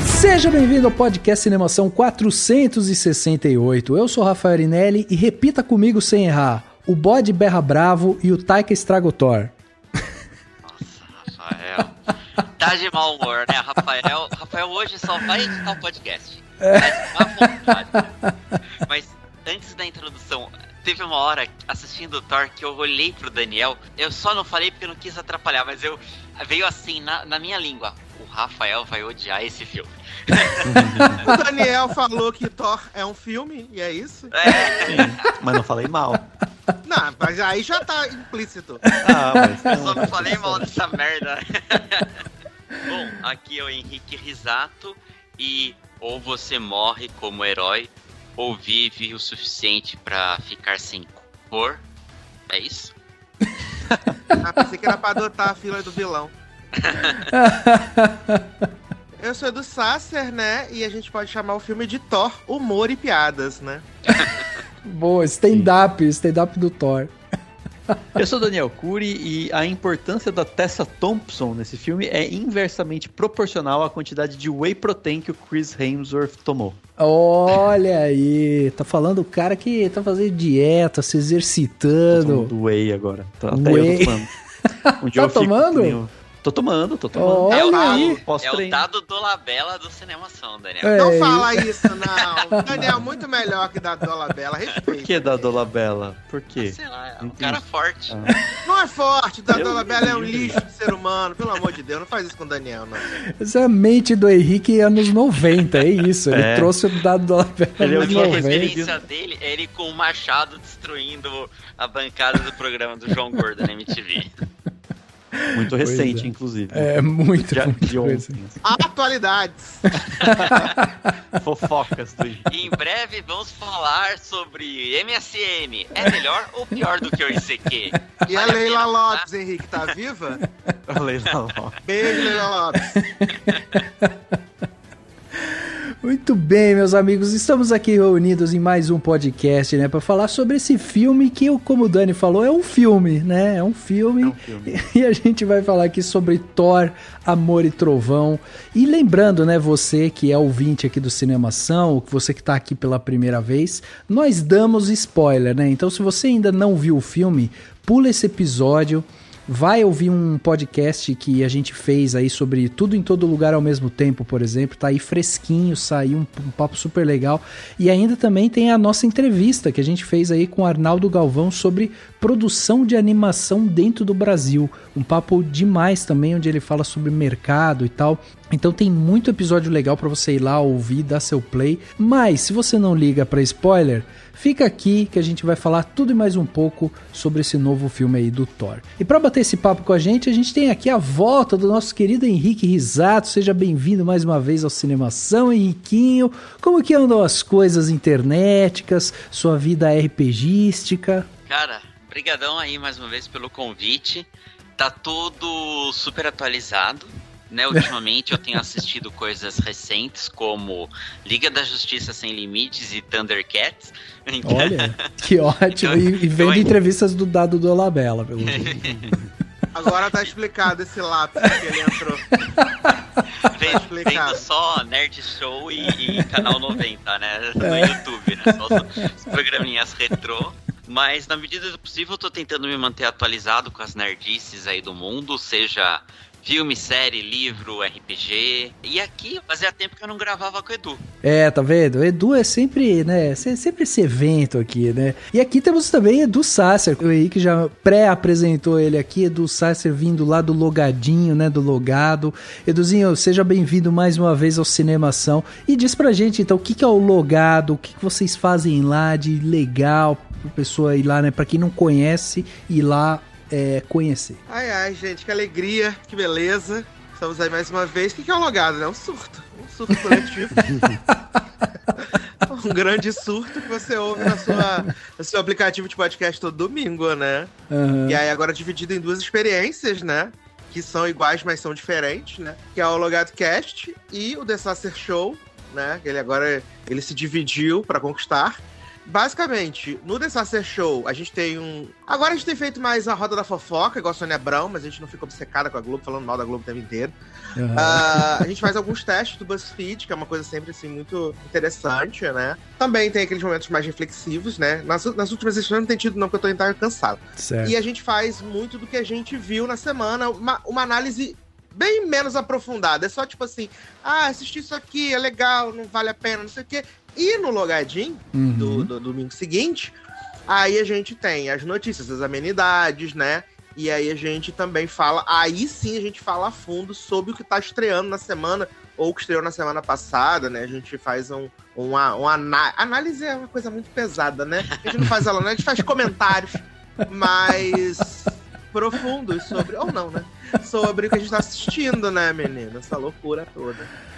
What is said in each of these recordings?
Seja bem-vindo ao podcast Cinemação 468. Eu sou Rafael Arinelli e repita comigo sem errar: o bode berra bravo e o Taika estraga o Thor. Nossa, Rafael. Tá de mau humor, né? Rafael hoje só vai editar o podcast. Mas antes da introdução, teve uma hora assistindo o Thor que eu olhei pro Daniel. Eu só não falei porque eu não quis atrapalhar, mas veio assim na minha língua: o Rafael vai odiar esse filme. O Daniel falou que Thor é um filme, e é isso? É. Mas não falei mal. Não, mas aí já tá implícito. Eu só não falei mal dessa merda. Bom, aqui é o Henrique Risato e ou você morre como herói ou vive o suficiente pra ficar sem cor. É isso? Pensei que era pra adotar a fila do vilão. Eu sou do Sasser, né? E a gente pode chamar o filme de Thor, humor e piadas, né? Boa, stand-up do Thor. Eu sou Daniel Cury e a importância da Tessa Thompson nesse filme é inversamente proporcional à quantidade de whey protein que o Chris Hemsworth tomou. Olha aí, tá falando o cara que tá fazendo dieta, se exercitando. Tô tomando whey agora. Até whey. eu tô tomando. Um dia tá tomando? Tô tomando. Olha aí. É o Dado Dolabella do Cinemação, Daniel. Não fala isso, não. Daniel é muito melhor que Dado Dolabella, respeita. Por que Dado Dolabella? Por quê? Sei lá, é um cara forte. Não é forte, Dado Dolabella é um lixo de ser humano, pelo amor de Deus, não faz isso com o Daniel, não. Essa é a mente do Henrique anos 90, é isso. Ele trouxe o Dado Dolabella anos 90. A referência dele é ele com o machado destruindo a bancada do programa do João Gordo na MTV. Muito recente, inclusive. É, muito recente. Atualidades. Fofocas do Henrique. E em breve vamos falar sobre MSN. É melhor ou pior do que o ICQ? E a Leila Lopes, Henrique, tá viva? A Leila Lopes. Beijo, Leila Lopes. Muito bem, meus amigos, estamos aqui reunidos em mais um podcast, né, para falar sobre esse filme que, como o Dani falou, é um filme, né, é um filme. E a gente vai falar aqui sobre Thor, Amor e Trovão. E lembrando, né, você que é ouvinte aqui do Cinemação, você que tá aqui pela primeira vez, nós damos spoiler, né, então se você ainda não viu o filme, pula esse episódio. Vai ouvir um podcast que a gente fez aí sobre Tudo em Todo Lugar ao Mesmo Tempo, por exemplo. Tá aí fresquinho, saiu um papo super legal. E ainda também tem a nossa entrevista que a gente fez aí com o Arnaldo Galvão sobre produção de animação dentro do Brasil. Um papo demais também, onde ele fala sobre mercado e tal. Então tem muito episódio legal pra você ir lá ouvir, dar seu play. Mas se você não liga pra spoiler, fica aqui que a gente vai falar tudo e mais um pouco sobre esse novo filme aí do Thor. E para bater esse papo com a gente tem aqui a volta do nosso querido Henrique Risato. Seja bem-vindo mais uma vez ao Cinemação, Henriquinho. Como que andam as coisas internéticas, sua vida RPGística? Cara, brigadão aí mais uma vez pelo convite. Tá tudo super atualizado. Né, ultimamente eu tenho assistido coisas recentes como Liga da Justiça Sem Limites e Thundercats. Então... Olha, que ótimo. E vendo entrevistas do Dado Dolabella, pelo jeito. Agora tá explicado esse lápis que ele entrou. Vendo só Nerd Show e Canal 90, né? No YouTube, né? Só os programinhas retrô. Mas na medida do possível eu tô tentando me manter atualizado com as nerdices aí do mundo, seja filme, série, livro, RPG. E aqui fazia tempo que eu não gravava com o Edu. É, tá vendo? O Edu é sempre, né? Sempre esse evento aqui, né? E aqui temos também Edu Sasser. O Henrique já pré-apresentou ele aqui. Edu Sasser vindo lá do Logadinho, né? Do Logado. Eduzinho, seja bem-vindo mais uma vez ao Cinemação. E diz pra gente, então, o que é o Logado? O que vocês fazem lá de legal pra pessoa ir lá, né? Pra quem não conhece, ir lá conhecer. Ai, gente, que alegria, que beleza. Estamos aí mais uma vez. O que é o Logado, né? Um surto coletivo. Um grande surto que você ouve no seu aplicativo de podcast todo domingo, né? Uhum. E aí agora dividido em duas experiências, né? que são iguais, mas são diferentes, né? Que é o Logado Cast e o The Sacer Show, né? Ele se dividiu pra conquistar. Basicamente, no The Sacer Show, a gente tem Agora a gente tem feito mais a roda da fofoca, igual a Sônia Abrão, mas a gente não fica obcecada com a Globo, falando mal da Globo o tempo inteiro. Uhum. A gente faz alguns testes do BuzzFeed, que é uma coisa sempre, assim, muito interessante, né? Também tem aqueles momentos mais reflexivos, né? Nas últimas edições não tem tido não, porque eu tô cansado. Certo. E a gente faz muito do que a gente viu na semana, uma análise bem menos aprofundada. É só tipo assim, assisti isso aqui, é legal, não vale a pena, não sei o quê. E no Logadinho, do domingo seguinte, aí a gente tem as notícias, as amenidades, né? E aí a gente também fala, aí sim a gente fala a fundo sobre o que tá estreando na semana, ou o que estreou na semana passada, né? A gente faz uma análise é uma coisa muito pesada, né? A gente não faz ela, né? A gente faz comentários mais profundos sobre, ou não, né? Sobre o que a gente tá assistindo, né, menina? Essa loucura toda.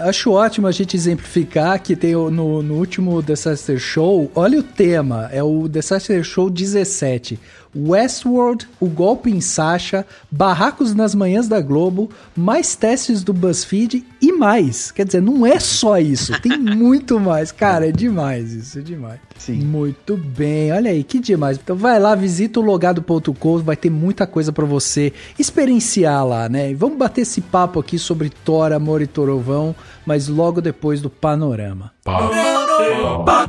Acho ótimo a gente exemplificar que tem no último The Sacer Show, olha o tema, é o The Sacer Show 17, Westworld, o golpe em Sasha, barracos nas manhãs da Globo, mais testes do BuzzFeed e mais. Quer dizer, não é só isso, tem muito mais. Cara, é demais isso, é demais. Sim. Muito bem, olha aí, que demais. Então vai lá, visita o logado.com, vai ter muita coisa pra você experienciar lá, né? E vamos bater esse papo aqui sobre Thor, Amor e Trovão, mas logo depois do Panorama. Panorama.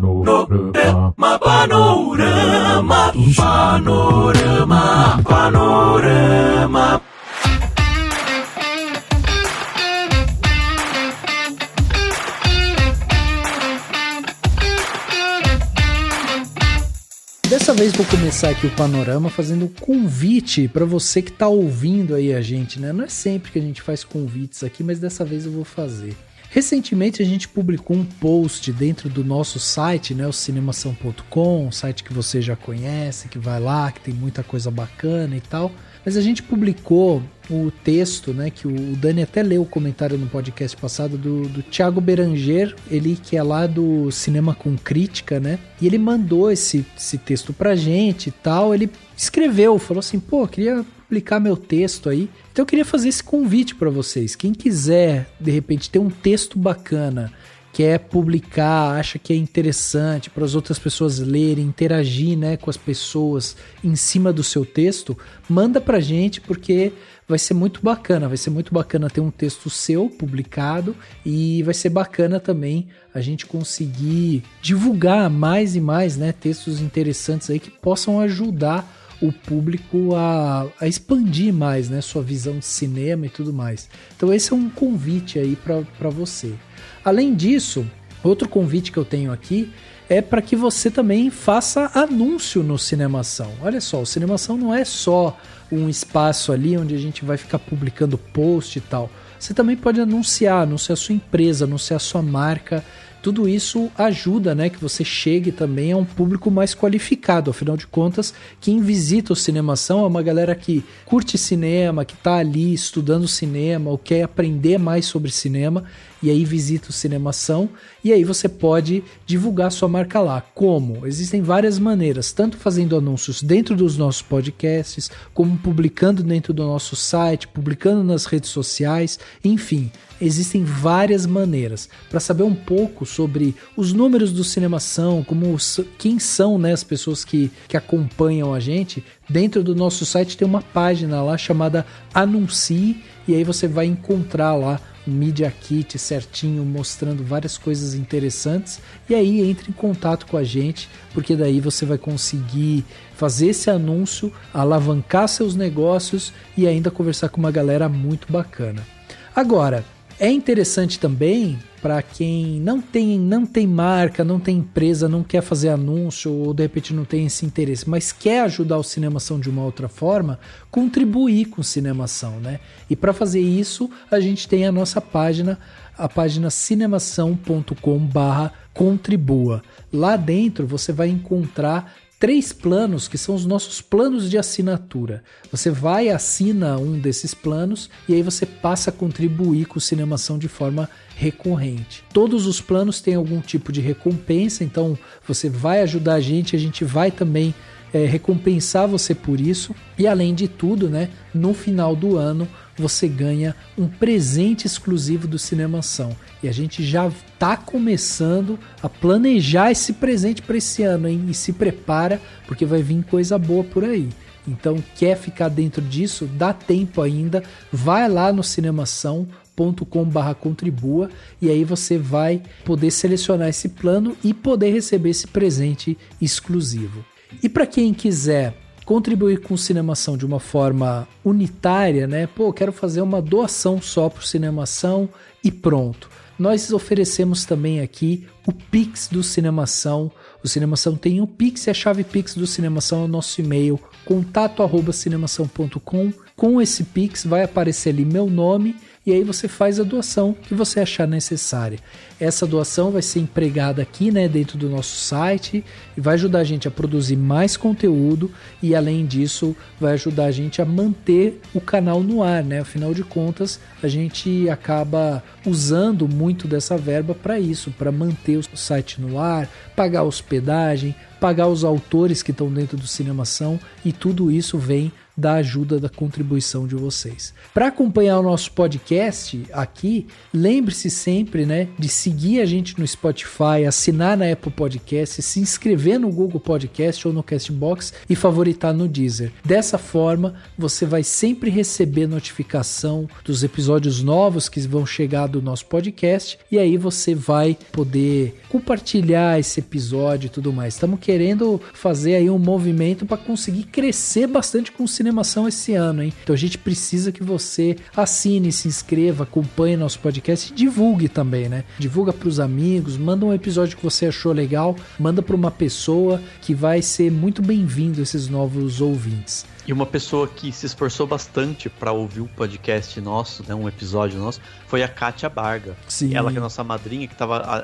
Dessa vez vou começar aqui o Panorama fazendo um convite para você que tá ouvindo aí a gente, né? Não é sempre que a gente faz convites aqui, mas dessa vez eu vou fazer. Recentemente a gente publicou um post dentro do nosso site, né, o cinemação.com, um site que você já conhece, que vai lá, que tem muita coisa bacana e tal. Mas a gente publicou o texto, né, que o Dani até leu o comentário no podcast passado do Thiago Beranger, ele que é lá do Cinema com Crítica, né? E ele mandou esse texto pra gente e tal, ele escreveu, falou assim, queria publicar meu texto aí. Então eu queria fazer esse convite para vocês. Quem quiser, de repente, ter um texto bacana, quer publicar, acha que é interessante para as outras pessoas lerem, interagir, né, com as pessoas em cima do seu texto, manda pra gente, porque vai ser muito bacana ter um texto seu publicado e vai ser bacana também a gente conseguir divulgar mais e mais, né, textos interessantes aí que possam ajudar o público a expandir mais, né, sua visão de cinema e tudo mais. Então esse é um convite aí para você. Além disso, outro convite que eu tenho aqui é para que você também faça anúncio no Cinemação. Olha só, o Cinemação não é só um espaço ali onde a gente vai ficar publicando post e tal. Você também pode anunciar a sua empresa, anunciar a sua marca. Tudo isso ajuda, né, que você chegue também a um público mais qualificado. Afinal de contas, quem visita o Cinemação é uma galera que curte cinema, que está ali estudando cinema ou quer aprender mais sobre cinema, e aí visita o Cinemação, e aí você pode divulgar sua marca lá. Como? Existem várias maneiras, tanto fazendo anúncios dentro dos nossos podcasts, como publicando dentro do nosso site, publicando nas redes sociais, enfim, existem várias maneiras. Para saber um pouco sobre os números do Cinemação, quem são, né, as pessoas que acompanham a gente, dentro do nosso site tem uma página lá chamada Anuncie, e aí você vai encontrar lá um Media Kit certinho, mostrando várias coisas interessantes, e aí entre em contato com a gente, porque daí você vai conseguir fazer esse anúncio, alavancar seus negócios e ainda conversar com uma galera muito bacana. Agora, é interessante também para quem não tem marca, não tem empresa, não quer fazer anúncio ou de repente não tem esse interesse, mas quer ajudar o Cinemação de uma outra forma, contribuir com o Cinemação, né? E para fazer isso, a gente tem a nossa página, a página cinemação.com/contribua. Lá dentro você vai encontrar 3 planos que são os nossos planos de assinatura. Você vai, assina um desses planos e aí você passa a contribuir com o Cinemação de forma recorrente. Todos os planos têm algum tipo de recompensa, então você vai ajudar a gente vai também recompensar você por isso. E além de tudo, né, no final do ano você ganha um presente exclusivo do Cinemação. E a gente já está começando a planejar esse presente para esse ano, hein? E se prepara, porque vai vir coisa boa por aí. Então, quer ficar dentro disso? Dá tempo ainda. Vai lá no cinemação.com/contribua e aí você vai poder selecionar esse plano e poder receber esse presente exclusivo. E para quem quiser contribuir com o Cinemação de uma forma unitária, né? Pô, quero fazer uma doação só para o Cinemação e pronto. Nós oferecemos também aqui o Pix do Cinemação. O Cinemação tem um Pix e a chave Pix do Cinemação é o nosso e-mail, contato@cinemação.com. Com esse Pix vai aparecer ali meu nome e aí você faz a doação que você achar necessária. Essa doação vai ser empregada aqui, né, dentro do nosso site e vai ajudar a gente a produzir mais conteúdo e além disso vai ajudar a gente a manter o canal no ar, né? Afinal de contas, a gente acaba usando muito dessa verba para isso, para manter o site no ar, pagar hospedagem, pagar os autores que estão dentro do Cinemação e tudo isso vem da ajuda, da contribuição de vocês. Para acompanhar o nosso podcast aqui, lembre-se sempre, né, de seguir a gente no Spotify, assinar na Apple Podcast, se inscrever no Google Podcast ou no Castbox e favoritar no Deezer. Dessa forma, você vai sempre receber notificação dos episódios novos que vão chegar do nosso podcast e aí você vai poder compartilhar esse episódio e tudo mais. Estamos querendo fazer aí um movimento para conseguir crescer bastante com o Cinemação esse ano, hein? Então a gente precisa que você assine, se inscreva, acompanhe nosso podcast e divulgue também, né? Divulga para os amigos, manda um episódio que você achou legal, manda para uma pessoa que vai ser muito bem-vindo esses novos ouvintes. E uma pessoa que se esforçou bastante para ouvir um podcast nosso, né, um episódio nosso, foi a Kátia Barga. Sim. Ela que é a nossa madrinha, que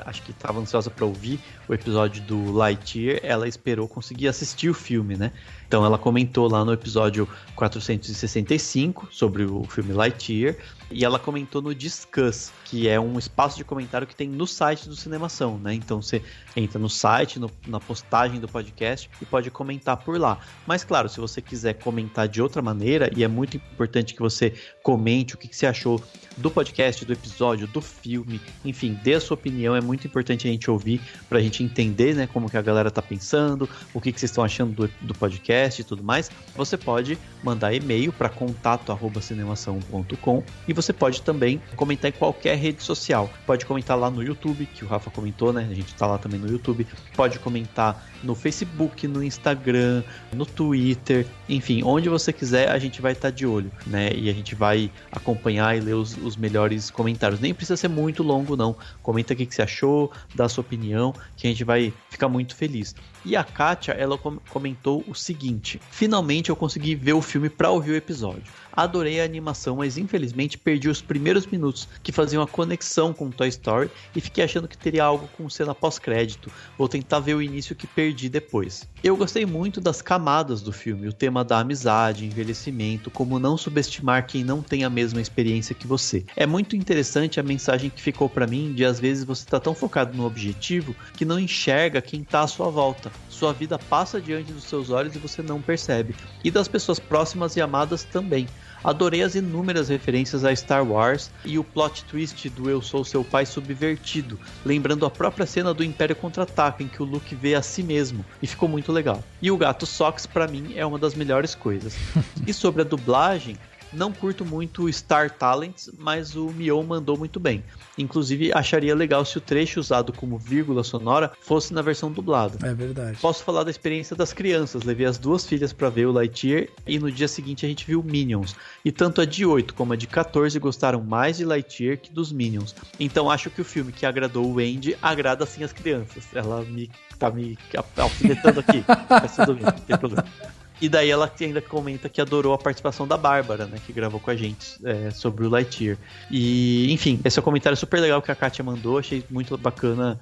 acho que estava ansiosa para ouvir o episódio do Lightyear, ela esperou conseguir assistir o filme, né? Então ela comentou lá no episódio 465 sobre o filme Lightyear, e ela comentou no Discuss, que é um espaço de comentário que tem no site do Cinemação, né? Então você entra no site, na postagem do podcast e pode comentar por lá. Mas claro, se você quiser comentar de outra maneira, e é muito importante que você comente o que você achou do podcast, do episódio, do filme, enfim, dê a sua opinião, é muito importante a gente ouvir pra gente entender, né, como que a galera tá pensando, o que vocês estão achando do podcast e tudo mais. Você pode mandar e-mail para contato@cinemação.com e você pode também comentar em qualquer rede social. Pode comentar lá no YouTube, que o Rafa comentou, né? A gente tá lá também no YouTube. Pode comentar no Facebook, no Instagram, no Twitter, enfim, onde você quiser, a gente vai estar de olho, né? E a gente vai acompanhar e ler os melhores comentários. Nem precisa ser muito longo, não. Comenta o que você achou, dá a sua opinião, que a gente vai ficar muito feliz. E a Kátia, ela comentou o seguinte: finalmente eu consegui ver o filme para ouvir o episódio. Adorei a animação, mas infelizmente perdi os primeiros minutos que faziam a conexão com Toy Story e fiquei achando que teria algo com cena pós-crédito. Vou tentar ver o início que perdi depois. Eu gostei muito das camadas do filme, o tema da amizade, envelhecimento, como não subestimar quem não tem a mesma experiência que você. É muito interessante a mensagem que ficou para mim de às vezes você tá tão focado no objetivo que não enxerga quem tá à sua volta. Sua vida passa diante dos seus olhos e você não percebe. E das pessoas próximas e amadas também. Adorei as inúmeras referências a Star Wars e o plot twist do Eu Sou Seu Pai subvertido, lembrando a própria cena do Império Contra-Ataca, em que o Luke vê a si mesmo, e ficou muito legal. E o Gato Sox, pra mim, é uma das melhores coisas. E sobre a dublagem, não curto muito o Star Talents, mas o Mion mandou muito bem. Inclusive, acharia legal se o trecho usado como vírgula sonora fosse na versão dublada. É verdade. Posso falar da experiência das crianças. Levei as duas filhas para ver o Lightyear e no dia seguinte a gente viu Minions. E tanto a de 8 como a de 14 gostaram mais de Lightyear que dos Minions. Então acho que o filme que agradou o Andy agrada sim as crianças. Ela tá me alfinetando aqui. Mas tudo bem, não tem problema. E daí ela ainda comenta que adorou a participação da Bárbara, né, que gravou com a gente sobre o Lightyear. E, enfim, esse é um comentário super legal que a Kátia mandou, achei muito bacana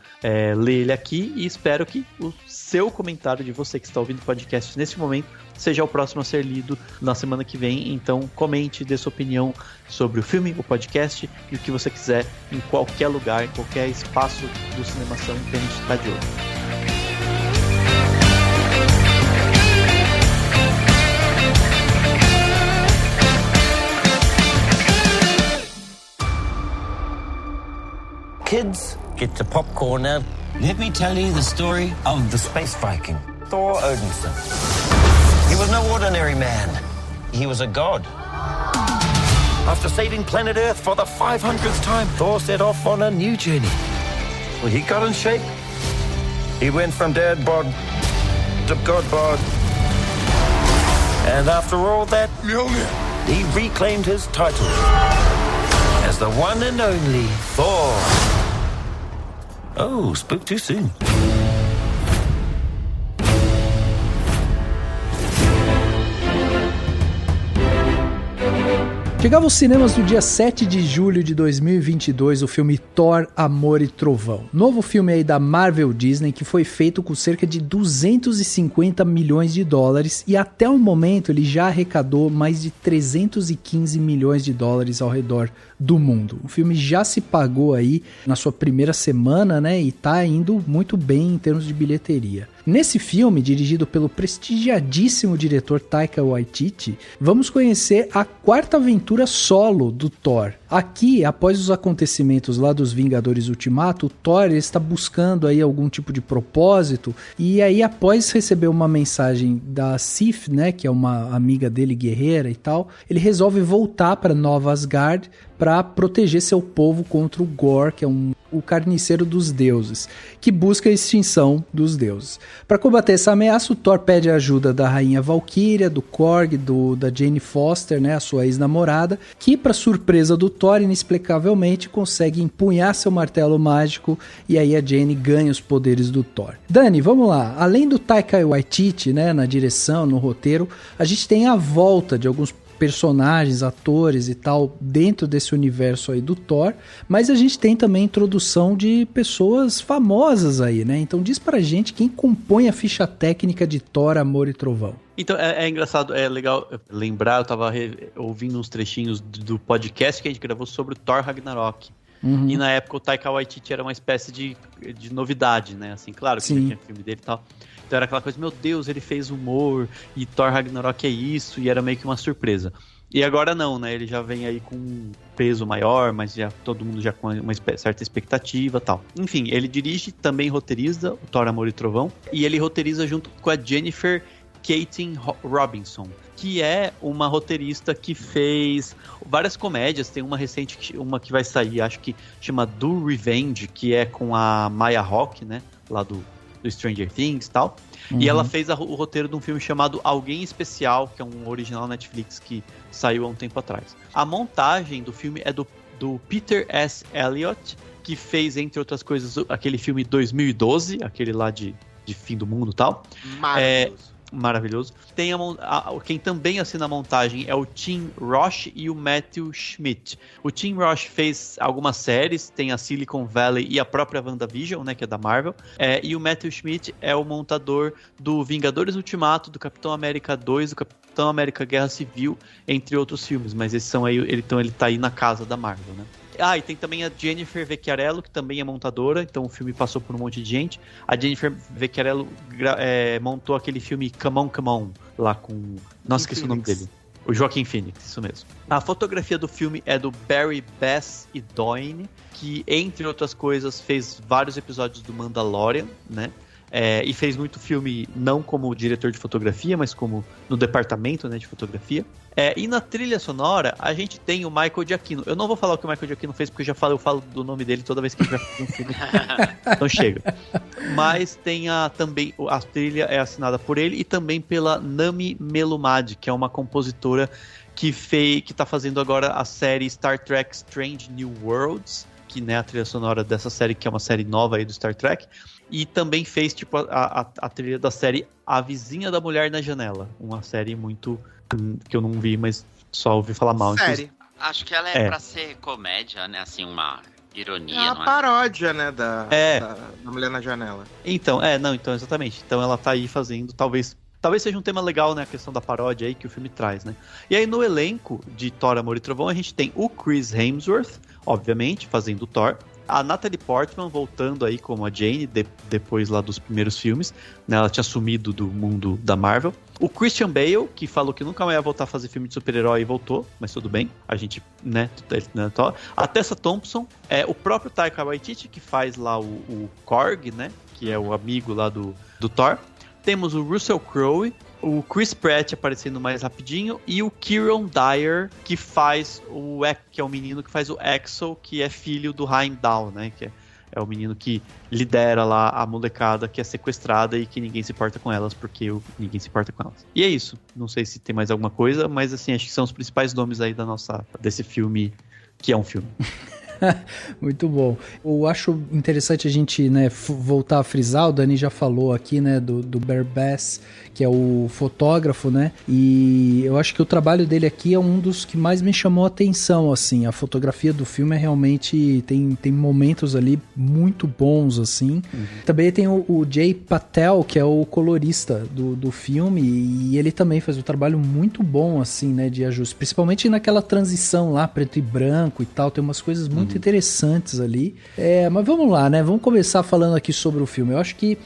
ler ele aqui e espero que o seu comentário de você que está ouvindo o podcast nesse momento seja o próximo a ser lido na semana que vem. Então comente, dê sua opinião sobre o filme, o podcast e o que você quiser em qualquer lugar, em qualquer espaço do Cinemação que a gente está de olho. kids, get your popcorn now. Let me tell you the story of the space Viking, Thor Odinson. He was no ordinary man. He was a god. After saving planet Earth for the 500th time, Thor set off on a new journey. Well, he got in shape. He went from dad bod to god bod. And after all that, he reclaimed his title as the one and only Thor. Oh, spoke too soon. Chegava aos cinemas no dia 7 de julho de 2022 o filme Thor, Amor e Trovão. Novo filme aí da Marvel Disney que foi feito com cerca de 250 milhões de dólares e até o momento ele já arrecadou mais de 315 milhões de dólares ao redor do mundo. O filme já se pagou aí na sua primeira semana, né, e tá indo muito bem em termos de bilheteria. Nesse filme, dirigido pelo prestigiadíssimo diretor Taika Waititi, vamos conhecer a quarta aventura solo do Thor. Aqui, após os acontecimentos lá dos Vingadores Ultimato, o Thor está buscando aí algum tipo de propósito, e aí após receber uma mensagem da Sif, né, que é uma amiga dele guerreira e tal, ele resolve voltar para Nova Asgard para proteger seu povo contra o Gorr, que é o carniceiro dos deuses, que busca a extinção dos deuses. Para combater essa ameaça, o Thor pede a ajuda da rainha Valkyria, do Korg, da Jane Foster, né, a sua ex-namorada, que, para surpresa do Thor, inexplicavelmente consegue empunhar seu martelo mágico e aí a Jane ganha os poderes do Thor. Dani, vamos lá. Além do Taika Waititi, né, na direção, no roteiro, a gente tem a volta de alguns personagens, atores e tal dentro desse universo aí do Thor, mas a gente tem também a introdução de pessoas famosas aí, né? Então diz pra gente quem compõe a ficha técnica de Thor, Amor e Trovão. Então, é engraçado, é legal lembrar, eu tava ouvindo uns trechinhos do podcast que a gente gravou sobre o Thor Ragnarok. Uhum. E na época o Taika Waititi era uma espécie de novidade, né? Assim, claro que já tinha filme dele e tal. Então era aquela coisa, meu Deus, ele fez humor e Thor Ragnarok é isso, e era meio que uma surpresa. E agora não, né? Ele já vem aí com um peso maior, mas já todo mundo já com uma certa expectativa e tal. Enfim, ele dirige, também roteiriza o Thor, Amor e Trovão, e ele roteiriza junto com a Jennifer Katin Robinson, que é uma roteirista que fez várias comédias. Tem uma recente, uma que vai sair, acho que chama Do Revenge, que é com a Maya Hawke, né? Lá do Stranger Things e tal. Uhum. E ela fez o roteiro de um filme chamado Alguém Especial, que é um original Netflix que saiu há um tempo atrás. A montagem do filme é do Peter S. Elliott, que fez, entre outras coisas, aquele filme 2012, aquele lá de fim do mundo e tal. Maravilhoso. Maravilhoso. Tem quem também assina a montagem é o Tim Roth e o Matthew Schmidt. O Tim Roth fez algumas séries, tem a Silicon Valley e a própria WandaVision, né, que é da Marvel. E o Matthew Schmidt é o montador do Vingadores Ultimato, do Capitão América 2, do Capitão América Guerra Civil, entre outros filmes. Mas esses são aí, ele tá aí na casa da Marvel, né? E tem também a Jennifer Vecchiarello, que também é montadora, então o filme passou por um monte de gente. A Jennifer Vecchiarello montou aquele filme Come On, Come On, lá com... Nossa, esqueci o nome dele. O Joaquin Phoenix, isso mesmo. A fotografia do filme é do Barry Bass e Doyne, que, entre outras coisas, fez vários episódios do Mandalorian, né? E fez muito filme, não como diretor de fotografia, mas como no departamento, né, de fotografia. E na trilha sonora, a gente tem o Michael Giacchino. Eu não vou falar o que o Michael Giacchino fez, porque eu falo do nome dele toda vez que a gente vai fazer um filme. Então chega. Mas tem também, a trilha é assinada por ele e também pela Nami Melumad, que é uma compositora que tá fazendo agora a série Star Trek Strange New Worlds, que, né, a trilha sonora dessa série, que é uma série nova aí do Star Trek. E também fez tipo a trilha da série A Vizinha da Mulher na Janela. Uma série muito... que eu não vi, mas só ouvi falar mal. Série. Acho que ela é pra ser comédia, né? Assim, uma ironia. É uma paródia, né? Da Mulher na Janela. Então, então, exatamente. Então ela tá aí fazendo, talvez seja um tema legal, né? A questão da paródia aí que o filme traz, né? E aí no elenco de Thor, Amor e Trovão, a gente tem o Chris Hemsworth, obviamente, fazendo o Thor. A Natalie Portman voltando aí como a Jane, depois lá dos primeiros filmes, né? Ela tinha sumido do mundo da Marvel. O Christian Bale, que falou que nunca mais ia voltar a fazer filme de super-herói e voltou, mas tudo bem, a gente, né? A Tessa Thompson, o próprio Taika Waititi, que faz lá o Korg, né? Que é o amigo lá do Thor. Temos o Russell Crowe, o Chris Pratt aparecendo mais rapidinho e o Kieran Dyer, que é o menino que faz o Axel, que é filho do Heimdall, né? Que é o menino que lidera lá a molecada que é sequestrada e que ninguém se importa com elas, porque ninguém se importa com elas. E é isso. Não sei se tem mais alguma coisa, mas assim, acho que são os principais nomes aí desse filme, que é um filme. Muito bom. Eu acho interessante a gente, né, voltar a frisar, o Dani já falou aqui, né, do Bear Bass, que é o fotógrafo, né, e eu acho que o trabalho dele aqui é um dos que mais me chamou a atenção, assim, a fotografia do filme é realmente, tem momentos ali muito bons, assim. Também tem o Jay Patel, que é o colorista do filme, e ele também faz um trabalho muito bom, assim, né, de ajuste, principalmente naquela transição lá, preto e branco e tal, tem umas coisas muito interessantes ali. Mas vamos lá, né? Vamos começar falando aqui sobre o filme. Eu acho que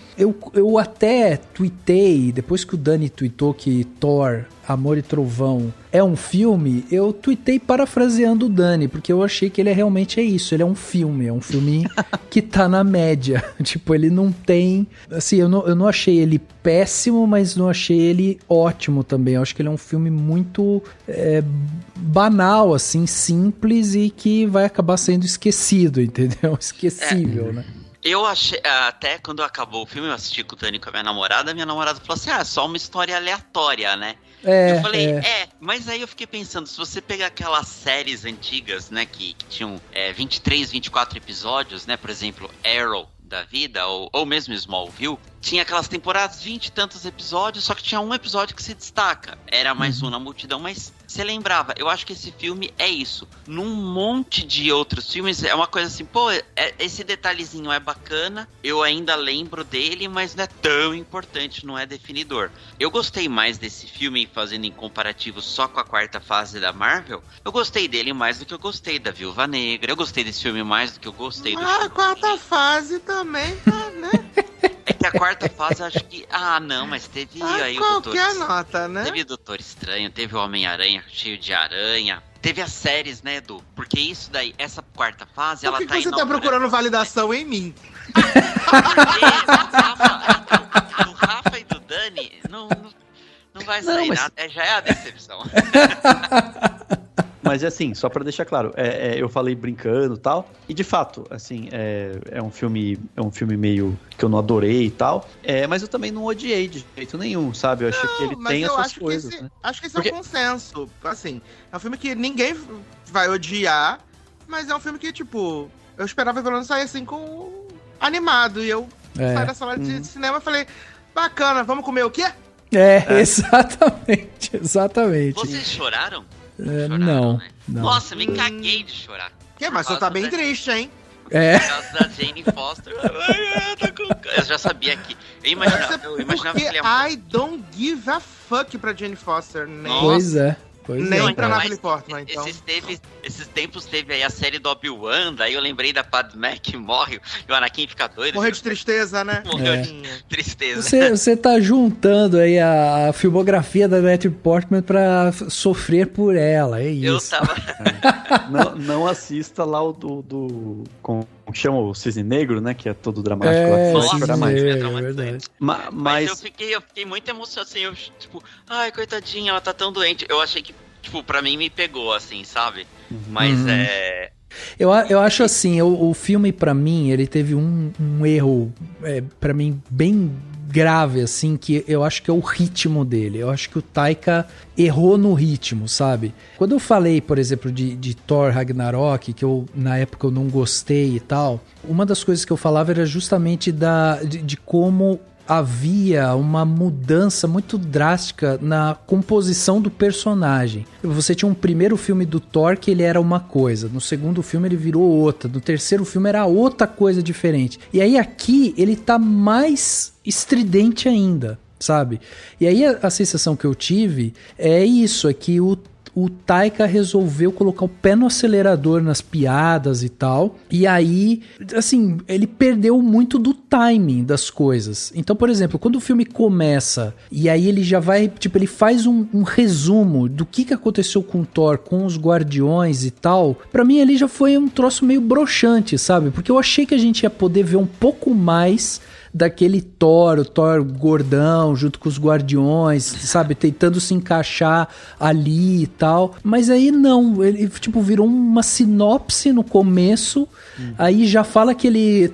eu até tuitei, depois que o Dani tuitou que Thor, Amor e Trovão é um filme, eu tuitei parafraseando o Dani, porque eu achei que ele realmente é isso, ele é um filme que tá na média. Tipo, ele não tem... Assim, eu não achei ele péssimo, mas não achei ele ótimo também. Eu acho que ele é um filme muito banal, assim, simples e que vai acabar sendo esquecido, entendeu? Esquecível, né? Eu achei, até quando acabou o filme, eu assisti com o Dani com a minha namorada falou assim, é só uma história aleatória, né? Eu falei, mas aí eu fiquei pensando, se você pegar aquelas séries antigas, né, que tinham 23, 24 episódios, né, por exemplo, Arrow da vida, ou mesmo Smallville, tinha aquelas temporadas, 20 e tantos episódios, só que tinha um episódio que se destaca. Era mais um na multidão, mas você lembrava. Eu acho que esse filme é isso. Num monte de outros filmes, é uma coisa assim, pô, esse detalhezinho é bacana, eu ainda lembro dele, mas não é tão importante, não é definidor. Eu gostei mais desse filme, fazendo em comparativo só com a quarta fase da Marvel, eu gostei dele mais do que eu gostei da Viúva Negra, eu gostei desse filme mais do que eu gostei do a quarta fase também, né? É que a quarta fase, eu acho que... não, mas teve aí o Doutor... Qualquer nota, né? Teve o Doutor Estranho, teve o Homem-Aranha cheio de aranha, teve as séries, né, Edu? Porque isso daí, essa quarta fase, ela tá... Por que você tá procurando validação em mim? Do Rafa e do Dani, não vai sair nada, já é a decepção. Mas assim, só pra deixar claro, eu falei brincando e tal, e de fato, assim, é um filme meio que eu não adorei e tal, mas eu também não odiei de jeito nenhum, sabe? Eu acho que ele tem essas coisas, né? Acho que esse é o consenso, assim, é um filme que ninguém vai odiar, mas é um filme que, tipo, eu esperava pelo menos sair assim com animado, e eu saí da sala de cinema e falei, bacana, vamos comer o quê? Exatamente. Vocês choraram? Não. Nossa, me caguei de chorar. Mas você tá bem triste, hein? Por causa da Jane Foster. Eu já sabia que... Eu imaginava que ele ia... I don't give a fuck pra Jane Foster. Nem. Pois é. Nem pra Natalie Portman, então. Esses tempos teve aí a série do Obi-Wan, daí eu lembrei da Padmé que morre e o Anakin fica doido. Morreu de tristeza, né? Morreu de tristeza. Você tá juntando aí a filmografia da Natalie Portman pra sofrer por ela, é isso. Eu tava... não assista lá o do como chama o Cisne Negro, né? Que é todo dramático. É verdade. Mas eu fiquei muito emocionado, assim, eu, tipo, ai, coitadinha, ela tá tão doente. Eu achei que, tipo, pra mim me pegou, assim, sabe? Mas Eu acho assim, o filme pra mim, ele teve um erro, pra mim, bem grave, assim, que eu acho que é o ritmo dele. Eu acho que o Taika errou no ritmo, sabe? Quando eu falei, por exemplo, de Thor Ragnarok, que na época eu não gostei e tal, uma das coisas que eu falava era justamente de como havia uma mudança muito drástica na composição do personagem. Você tinha um primeiro filme do Thor que ele era uma coisa, no segundo filme ele virou outra, no terceiro filme era outra coisa diferente. E aí aqui ele tá mais estridente ainda, sabe? E aí a sensação que eu tive é isso, é que o o Taika resolveu colocar o pé no acelerador nas piadas e tal, e aí, assim, ele perdeu muito do timing das coisas. Então, por exemplo, quando o filme começa, e aí ele já vai, tipo, ele faz um resumo do que aconteceu com o Thor, com os Guardiões e tal, pra mim ali já foi um troço meio broxante, sabe? Porque eu achei que a gente ia poder ver um pouco mais daquele Thor, o Thor gordão, junto com os Guardiões, sabe, tentando se encaixar ali e tal, mas aí não, ele tipo virou uma sinopse no começo, aí já fala que ele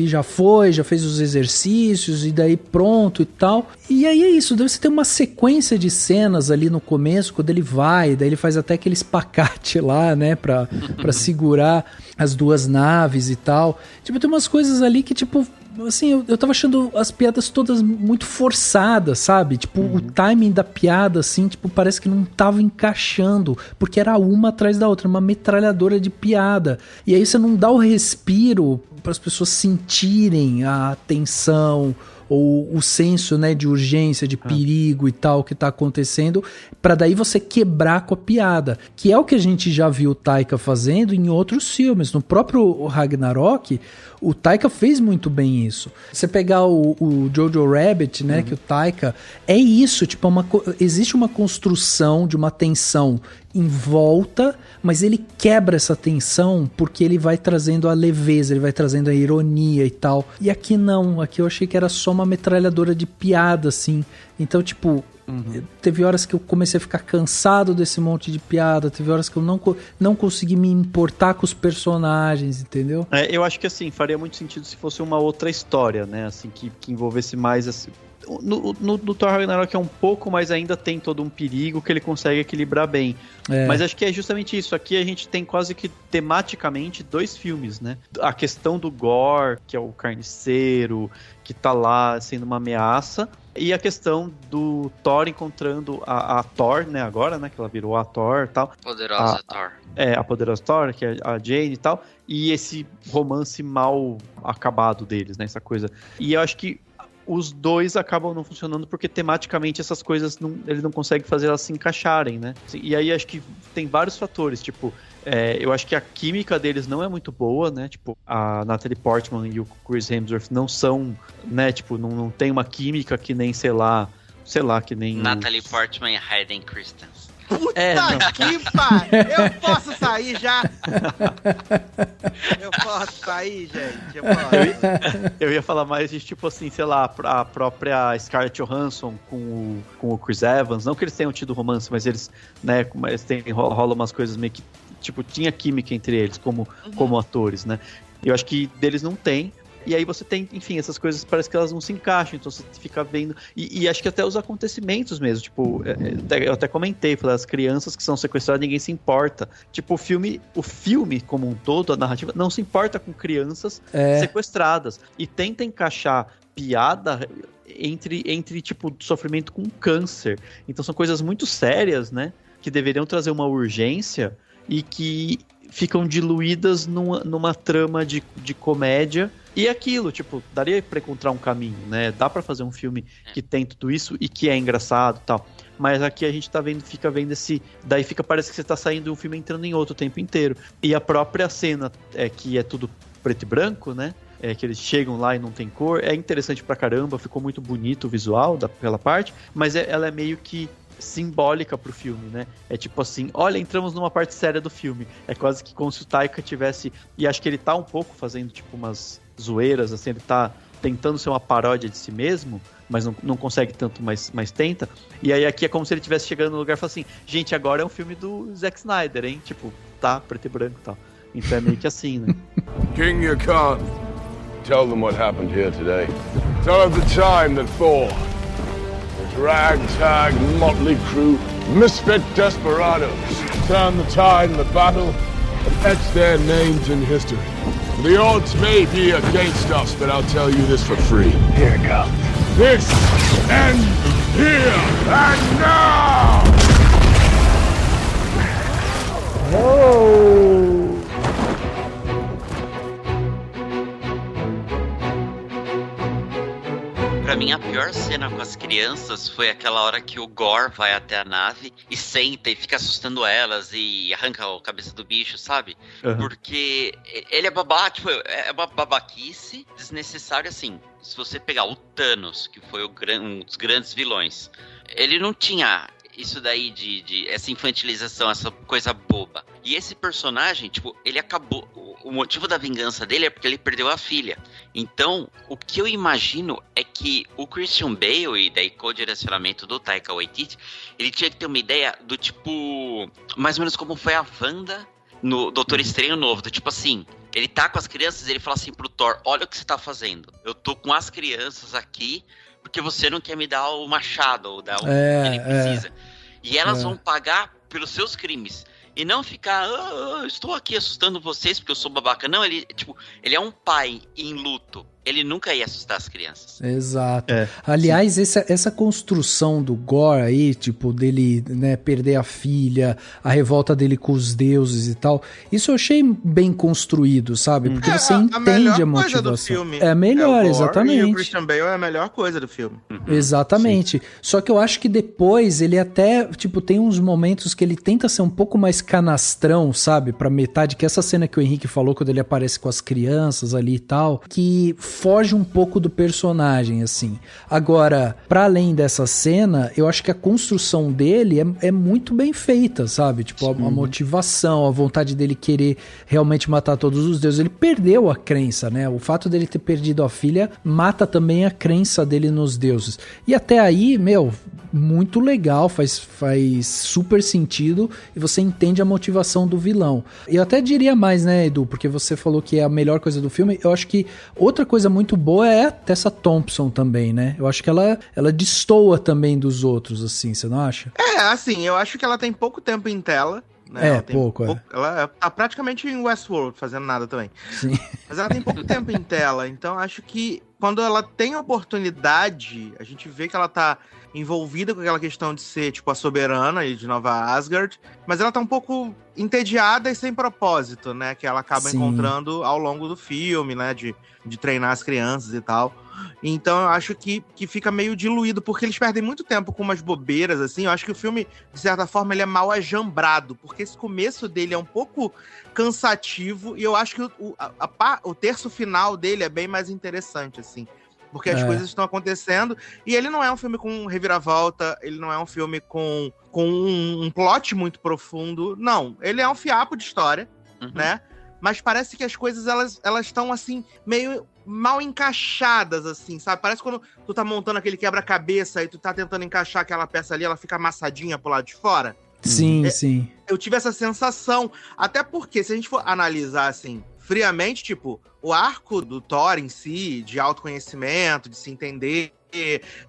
já fez os exercícios e daí pronto e tal, e aí é isso, deve ter uma sequência de cenas ali no começo, quando ele vai, daí ele faz até aquele espacate lá, né, pra segurar as duas naves e tal, tipo, tem umas coisas ali que tipo, assim, eu tava achando as piadas todas muito forçadas, sabe? Tipo, o timing da piada, assim, tipo, parece que não tava encaixando, porque era uma atrás da outra, uma metralhadora de piada. E aí você não dá o respiro para as pessoas sentirem a tensão ou o senso, né, de urgência, de perigo e tal que tá acontecendo, pra daí você quebrar com a piada, que é o que a gente já viu o Taika fazendo em outros filmes. No próprio Ragnarok, o Taika fez muito bem isso. Você pegar o Jojo Rabbit, né, que o Taika, é isso, tipo, existe uma construção de uma tensão em volta, mas ele quebra essa tensão porque ele vai trazendo a leveza, ele vai trazendo a ironia e tal. E aqui não, aqui eu achei que era só uma metralhadora de piada, assim. Então, tipo, teve horas que eu comecei a ficar cansado desse monte de piada, teve horas que eu não consegui me importar com os personagens, entendeu? Eu acho que, assim, faria muito sentido se fosse uma outra história, né, assim, que envolvesse mais, assim... No Thor Ragnarok é um pouco, mas ainda tem todo um perigo que ele consegue equilibrar bem. Mas acho que é justamente isso. Aqui a gente tem quase que tematicamente 2 filmes, né? A questão do Gore, que é o carniceiro, que tá lá sendo uma ameaça, e a questão do Thor encontrando a Thor, né? Agora, né? Que ela virou a Thor e tal. Poderosa Thor. A poderosa Thor, que é a Jane e tal. E esse romance mal acabado deles, né? Essa coisa. E eu acho que os dois acabam não funcionando porque tematicamente essas coisas ele não consegue fazer elas se encaixarem, né? E aí acho que tem vários fatores, tipo, eu acho que a química deles não é muito boa, né? Tipo, a Natalie Portman e o Chris Hemsworth não são, né? Tipo, não tem uma química que nem, sei lá, que nem... Natalie Portman e Hayden Christensen. Puta que pariu! Eu posso sair já? Eu posso sair, gente? Eu ia falar mais de, tipo assim, sei lá, a própria Scarlett Johansson com o Chris Evans. Não que eles tenham tido romance, mas eles, né, rola umas coisas meio que, tipo, tinha química entre eles como atores, né? Eu acho que deles não tem. E aí você tem, enfim, essas coisas parece que elas não se encaixam, então você fica vendo, e acho que até os acontecimentos mesmo, tipo, eu até comentei, falei, as crianças que são sequestradas, ninguém se importa. Tipo, o filme como um todo, a narrativa, não se importa com crianças sequestradas, e tenta encaixar piada entre tipo, sofrimento com câncer. Então são coisas muito sérias, né, que deveriam trazer uma urgência, e que ficam diluídas numa trama de comédia. E aquilo, tipo, daria pra encontrar um caminho, né? Dá pra fazer um filme que tem tudo isso e que é engraçado e tal. Mas aqui a gente fica vendo esse... Daí parece que você tá saindo de um filme entrando em outro o tempo inteiro. E a própria cena, que é tudo preto e branco, né? Que eles chegam lá e não tem cor. É interessante pra caramba, ficou muito bonito o visual daquela parte. Mas ela é meio que simbólica pro filme, né? É tipo assim, olha, entramos numa parte séria do filme. É quase que como se o Taika tivesse... E acho que ele tá um pouco fazendo, tipo, umas zoeiras, assim, ele tá tentando ser uma paródia de si mesmo, mas não consegue tanto, mas tenta. E aí aqui é como se ele estivesse chegando no lugar e falando assim, gente, agora é um filme do Zack Snyder, hein? Tipo, tá, preto e branco e tal. Então é meio que assim, né? King Khan, tell them what happened here today. Tell of the time that Thor, his ragtag motley crew, misfit desperados, turned the tide in the battle and etched their names in history. The odds may be against us, but I'll tell you this for free. Here it comes. This ends here and now! Oh! Pra pra mim a pior cena com as crianças foi aquela hora que o Gore vai até a nave e senta e fica assustando elas e arranca a cabeça do bicho, sabe? Uhum. Porque ele é tipo, é uma babaquice desnecessária, assim. Se você pegar o Thanos, que foi um dos grandes vilões, ele não tinha isso daí de essa infantilização, essa coisa boba. E esse personagem, tipo, ele acabou... O motivo da vingança dele é porque ele perdeu a filha. Então, o que eu imagino é que o Christian Bale, e daí com o direcionamento do Taika Waititi, ele tinha que ter uma ideia do tipo... Mais ou menos como foi a Wanda no Doutor Estranho Novo. Do tipo assim, ele tá com as crianças e ele fala assim pro Thor, olha o que você tá fazendo. Eu tô com as crianças aqui porque você não quer me dar o machado ou dar o que ele precisa. E elas vão pagar pelos seus crimes. E não ficar, estou aqui assustando vocês porque eu sou babaca. Não, ele é um pai em luto. Ele nunca ia assustar as crianças. Exato. Aliás, essa construção do Gore aí, tipo, dele, né, perder a filha, a revolta dele com os deuses e tal, isso eu achei bem construído, sabe? Porque você entende a motivação. Do filme é melhor, exatamente. E o Christian Bale é a melhor coisa do filme. Exatamente. Sim. Só que eu acho que depois ele até, tipo, tem uns momentos que ele tenta ser um pouco mais canastrão, sabe? Pra metade, que essa cena que o Henrique falou, quando ele aparece com as crianças ali e tal, que foge um pouco do personagem, assim. Agora, pra além dessa cena, eu acho que a construção dele é muito bem feita, sabe? Tipo, a motivação, a vontade dele querer realmente matar todos os deuses. Ele perdeu a crença, né? O fato dele ter perdido a filha mata também a crença dele nos deuses. E até aí, muito legal, faz super sentido e você entende a motivação do vilão. E eu até diria mais, né, Edu, porque você falou que é a melhor coisa do filme. Eu acho que outra coisa muito boa é a Tessa Thompson também, né? Eu acho que ela destoa também dos outros, assim, você não acha? Assim, eu acho que ela tem pouco tempo em tela. Né? Ela tá praticamente em Westworld, fazendo nada também. Sim. Mas ela tem pouco tempo em tela, então acho que quando ela tem oportunidade, a gente vê que ela tá envolvida com aquela questão de ser, tipo, a soberana de Nova Asgard, mas ela tá um pouco entediada e sem propósito, né? Que ela acaba encontrando ao longo do filme, né? De treinar as crianças e tal. Então eu acho que fica meio diluído, porque eles perdem muito tempo com umas bobeiras, assim. Eu acho que o filme, de certa forma, ele é mal ajambrado, porque esse começo dele é um pouco cansativo, e eu acho que o terço final dele é bem mais interessante, assim. Porque as coisas estão acontecendo, e ele não é um filme com reviravolta, ele não é um filme com um plot muito profundo, não. Ele é um fiapo de história, né? Mas parece que as coisas, elas estão, assim, meio mal encaixadas, assim, sabe? Parece quando tu tá montando aquele quebra-cabeça e tu tá tentando encaixar aquela peça ali, ela fica amassadinha pro lado de fora. Sim, sim. Eu tive essa sensação, até porque, se a gente for analisar, assim, friamente, tipo, o arco do Thor em si, de autoconhecimento, de se entender,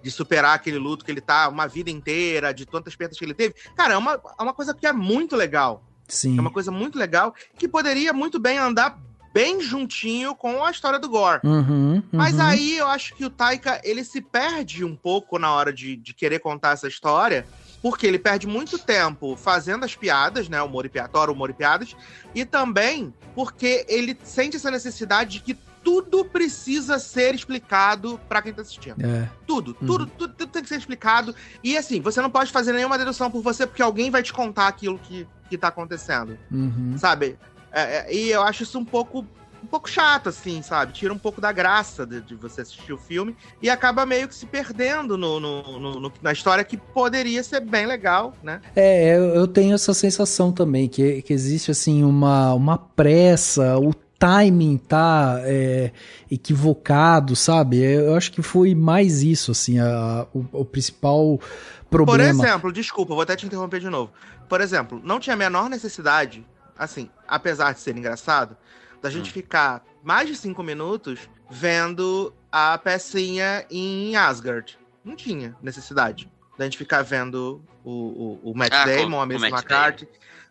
de superar aquele luto que ele tá uma vida inteira, de tantas perdas que ele teve, cara, é uma coisa que é muito legal. Sim. É uma coisa muito legal, que poderia muito bem andar bem juntinho com a história do Gore. Mas aí eu acho que o Taika, ele se perde um pouco na hora de querer contar essa história, porque ele perde muito tempo fazendo as piadas, né, humor e piadas, e também porque ele sente essa necessidade de que tudo precisa ser explicado pra quem tá assistindo. Tudo tem que ser explicado. E assim, você não pode fazer nenhuma dedução por você, porque alguém vai te contar aquilo que tá acontecendo. Sabe? E eu acho isso um pouco chato, assim, sabe? Tira um pouco da graça de você assistir o filme e acaba meio que se perdendo na história, que poderia ser bem legal, né? Eu tenho essa sensação também, que existe, assim, uma pressa, o timing tá equivocado, sabe? Eu acho que foi mais isso, assim, o principal problema. Por exemplo, desculpa, vou até te interromper de novo. Por exemplo, não tinha a menor necessidade, assim, apesar de ser engraçado, da gente ficar mais de 5 minutos vendo a pecinha em Asgard. Não tinha necessidade da gente ficar vendo o Matt Damon, a Melissa McCarthy.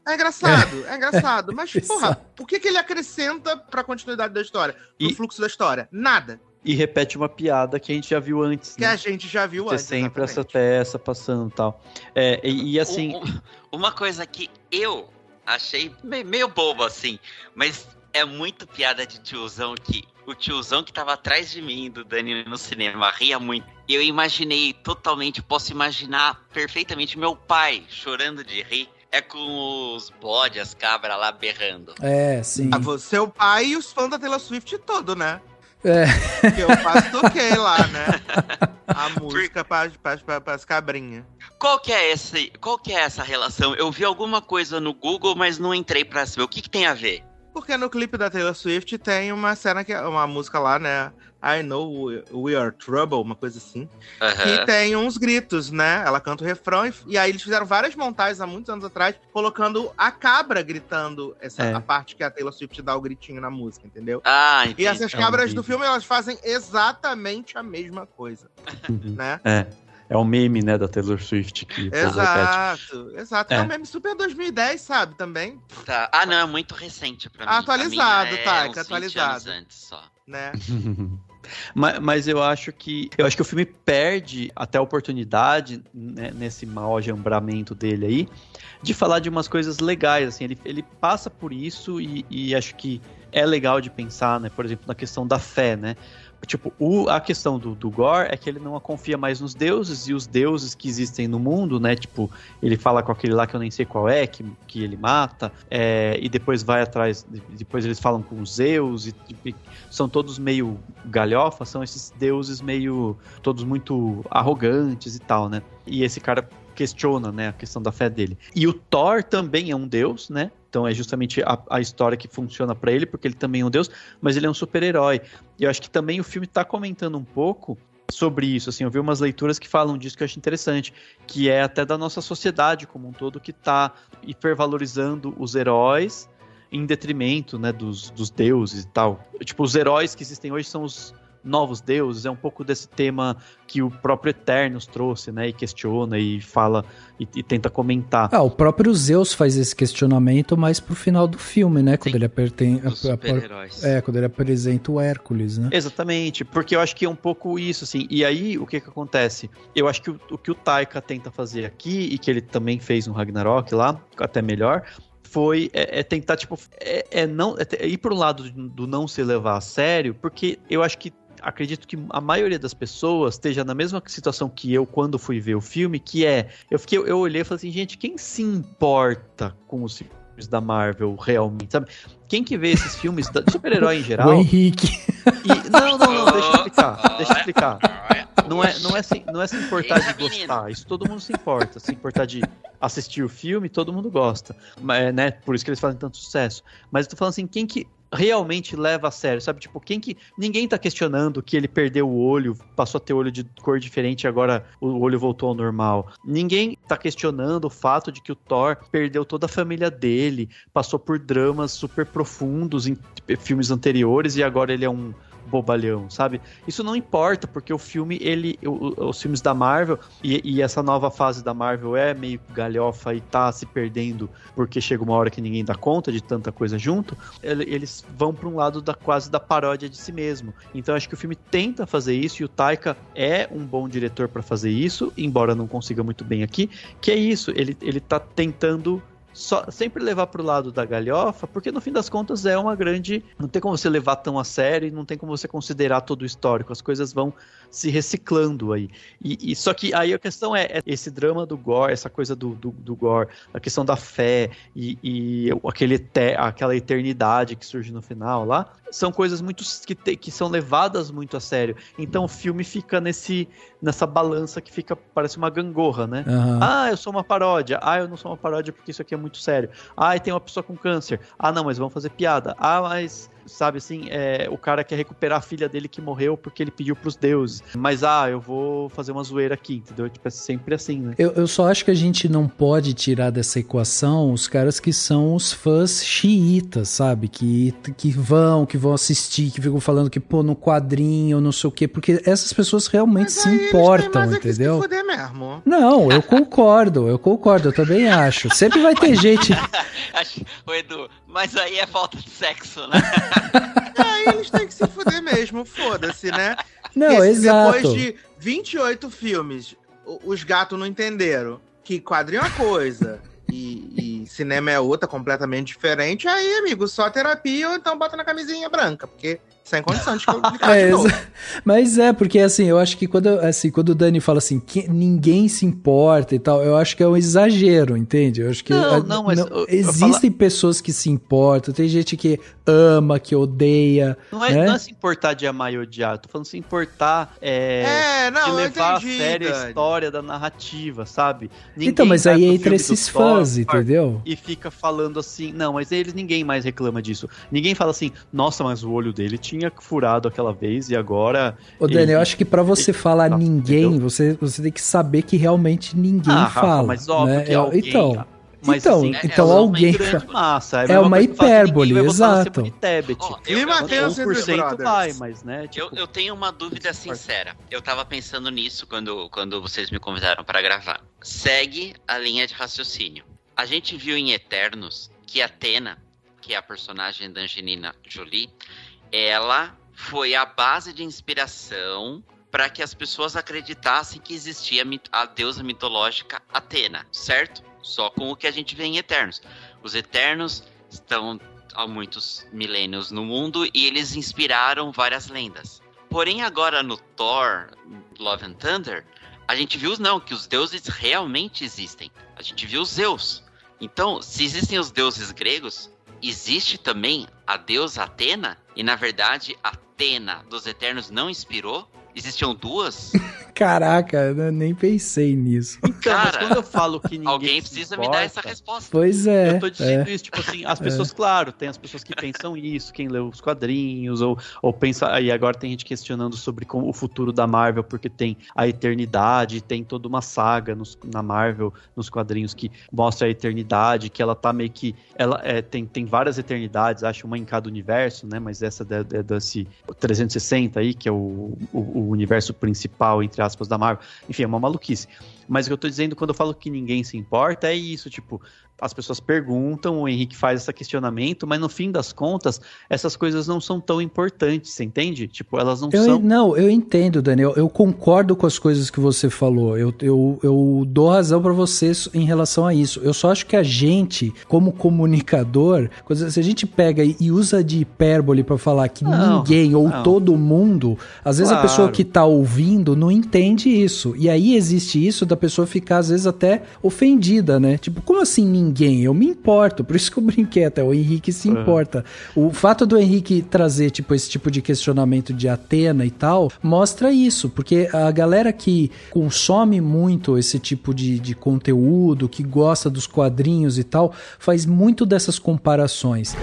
É engraçado, mas, porra, o que ele acrescenta pra continuidade da história? Pro fluxo da história? Nada. E repete uma piada que a gente já viu antes. Que a gente já viu antes. Sempre essa peça passando e tal. E assim... Uma coisa que eu achei meio bobo, assim, mas é muito piada de tiozão, que o tiozão que tava atrás de mim, do Dani, no cinema, ria muito. E eu imaginei totalmente, posso imaginar perfeitamente meu pai chorando de rir. É com os bodes, as cabras lá berrando. É, sim. Você, o pai e os fãs da Taylor Swift todo, né? É. Que eu quase toquei lá, né? A música pras cabrinhas. Qual que é essa relação? Eu vi alguma coisa no Google, mas não entrei pra saber. O que tem a ver? Porque no clipe da Taylor Swift tem uma cena, que é uma música lá, né? I Know We Are Trouble, uma coisa assim. Que tem uns gritos, né? Ela canta o refrão e aí eles fizeram várias montagens há muitos anos atrás, colocando a cabra gritando a parte que a Taylor Swift dá o gritinho na música, entendeu? Ah, entendi. E essas cabras do filme, elas fazem exatamente a mesma coisa, né? É o meme, né, da Taylor Swift que Exato. É um meme super 2010, sabe, também. Tá. Ah, não, é muito recente pra mim. Atualizado, tá? Uns atualizado. Antes só. Né? Mas eu acho que o filme perde até a oportunidade, né, nesse mau ajambramento dele aí, de falar de umas coisas legais, assim, ele passa por isso e acho que é legal de pensar, né, por exemplo, na questão da fé, né. Tipo, a questão do Gore é que ele não confia mais nos deuses, e os deuses que existem no mundo, né, tipo, ele fala com aquele lá que eu nem sei qual é, que ele mata, e depois vai atrás, depois eles falam com os Zeus, e são todos meio galhofa, são esses deuses meio, todos muito arrogantes e tal, né, e esse cara questiona, né, a questão da fé dele. E o Thor também é um deus, né? Então é justamente a história que funciona pra ele, porque ele também é um deus, mas ele é um super-herói. E eu acho que também o filme tá comentando um pouco sobre isso, assim, eu vi umas leituras que falam disso que eu acho interessante, que é até da nossa sociedade como um todo, que tá hipervalorizando os heróis em detrimento, né, dos deuses e tal. Tipo, os heróis que existem hoje são os novos deuses, é um pouco desse tema que o próprio Eternos trouxe, né, e questiona e fala e tenta comentar. O próprio Zeus faz esse questionamento mais pro final do filme, né, quando ele quando ele apresenta o Hércules, né? Exatamente, porque eu acho que é um pouco isso, assim, e aí o que acontece? Eu acho que o que o Taika tenta fazer aqui, e que ele também fez no Ragnarok lá, até melhor, foi tentar, tipo, ir pro lado do não se levar a sério, porque eu acho que acredito que a maioria das pessoas esteja na mesma situação que eu quando fui ver o filme, que eu olhei e falei assim, gente, quem se importa com os filmes da Marvel realmente, sabe? Quem que vê esses filmes de super-herói em geral? O Henrique. Não, deixa eu explicar. Não é se importar de gostar, isso todo mundo se importa. Se importar de assistir o filme, todo mundo gosta, mas, né? Por isso que eles fazem tanto sucesso. Mas eu tô falando assim, quem que realmente leva a sério, sabe? Tipo, ninguém tá questionando que ele perdeu o olho, passou a ter olho de cor diferente e agora o olho voltou ao normal. Ninguém tá questionando o fato de que o Thor perdeu toda a família dele, passou por dramas super profundos em filmes anteriores e agora ele é um bobalhão, sabe? Isso não importa, porque o filme, os filmes da Marvel e essa nova fase da Marvel é meio galhofa e tá se perdendo porque chega uma hora que ninguém dá conta de tanta coisa junto, eles vão para um lado quase da paródia de si mesmo. Então acho que o filme tenta fazer isso e o Taika é um bom diretor para fazer isso, embora não consiga muito bem aqui, que é isso, ele tá tentando sempre levar pro lado da galhofa, porque no fim das contas é uma grande... Não tem como você levar tão a sério e não tem como você considerar todo o histórico. As coisas vão se reciclando aí. Só que aí a questão é esse drama do Gore, essa coisa do Gore, a questão da fé e aquela eternidade que surge no final lá, são coisas muito que são levadas muito a sério. Então o filme fica nessa balança que parece uma gangorra, né? Uhum. Eu sou uma paródia. Eu não sou uma paródia porque isso aqui é muito sério. E tem uma pessoa com câncer. Não, mas vamos fazer piada. Mas, sabe assim, o cara quer recuperar a filha dele que morreu porque ele pediu pros deuses. Mas, eu vou fazer uma zoeira aqui, entendeu? Tipo, é sempre assim, né? Eu só acho que a gente não pode tirar dessa equação os caras que são os fãs xiitas, sabe? Que vão assistir, que ficam falando que, no quadrinho, não sei o quê, porque essas pessoas realmente se importam, entendeu? Se fuder mesmo. Não, eu concordo, eu também acho. Sempre vai ter gente... Ô Edu, mas aí é falta de sexo, né? Eles têm que se fuder mesmo, foda-se, né? Não, exato. Depois de 28 filmes, os gatos não entenderam que quadrinho é uma coisa e cinema é outra, completamente diferente. Aí, amigo, só terapia ou então bota na camisinha branca, porque sem condição de publicar de novo. Mas porque assim, eu acho que quando o Dani fala assim, que ninguém se importa e tal, eu acho que é um exagero, entende? Eu acho que existem pessoas que se importam, tem gente que ama, que odeia. Não é se importar de amar e odiar, eu tô falando se importar de levar a sério a história da narrativa, sabe? Ninguém então, mas aí entra esses fãs, entendeu? E fica falando assim, não, mas ninguém mais reclama disso. Ninguém fala assim, nossa, mas o olho dele tinha furado aquela vez e agora... Ô, Dani, eu acho que pra você falar ninguém, você tem que saber que realmente ninguém fala. Mas óbvio, né? que alguém... Então alguém... Massa, é uma hipérbole, exato. Clima tenso entre os brothers. Vai, mas, né, tipo... eu tenho uma dúvida sincera. Eu tava pensando nisso quando vocês me convidaram para gravar. Segue a linha de raciocínio. A gente viu em Eternos que Athena, que é a personagem da Angelina Jolie, ela foi a base de inspiração para que as pessoas acreditassem que existia a deusa mitológica Atena, certo? Só com o que a gente vê em Eternos. Os Eternos estão há muitos milênios no mundo e eles inspiraram várias lendas. Porém, agora no Thor, Love and Thunder, a gente viu que os deuses realmente existem. A gente viu Zeus. Então, se existem os deuses gregos, existe também a deusa Atena? E, na verdade, Atena dos Eternos não inspirou? Existiam duas? Caraca, eu nem pensei nisso. Então, mas quando eu falo que ninguém alguém precisa me dar essa resposta. Pois é. Eu tô dizendo isso, tipo assim, as pessoas, claro, tem as pessoas que pensam isso, quem leu os quadrinhos, ou pensa, aí agora tem gente questionando sobre o futuro da Marvel, porque tem a eternidade, tem toda uma saga na Marvel, nos quadrinhos, que mostra a eternidade, que ela tá meio que, ela tem várias eternidades, acho uma em cada universo, né, mas essa é desse 360 aí, que é o universo principal, entre aspas, da Marvel. Enfim, é uma maluquice. Mas o que eu tô dizendo quando eu falo que ninguém se importa é isso, tipo, as pessoas perguntam, o Henrique faz esse questionamento, mas no fim das contas, essas coisas não são tão importantes, você entende? Tipo, elas não são... Não, eu entendo, Daniel, eu concordo com as coisas que você falou, eu dou razão pra você em relação a isso. Eu só acho que a gente, como comunicador, se a gente pega e usa de hipérbole pra falar que ninguém ou todo mundo, às vezes a pessoa que tá ouvindo não entende isso, e aí existe isso da pessoa ficar às vezes até ofendida, né? Tipo, como assim ninguém? Eu me importo, por isso que eu brinquei até, o Henrique se importa. O fato do Henrique trazer, tipo, esse tipo de questionamento de Atena e tal, mostra isso, porque a galera que consome muito esse tipo de conteúdo, que gosta dos quadrinhos e tal, faz muito dessas comparações.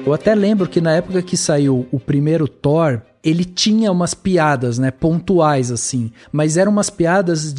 Eu até lembro que na época que saiu o primeiro Thor, ele tinha umas piadas, né, pontuais, assim, mas eram umas piadas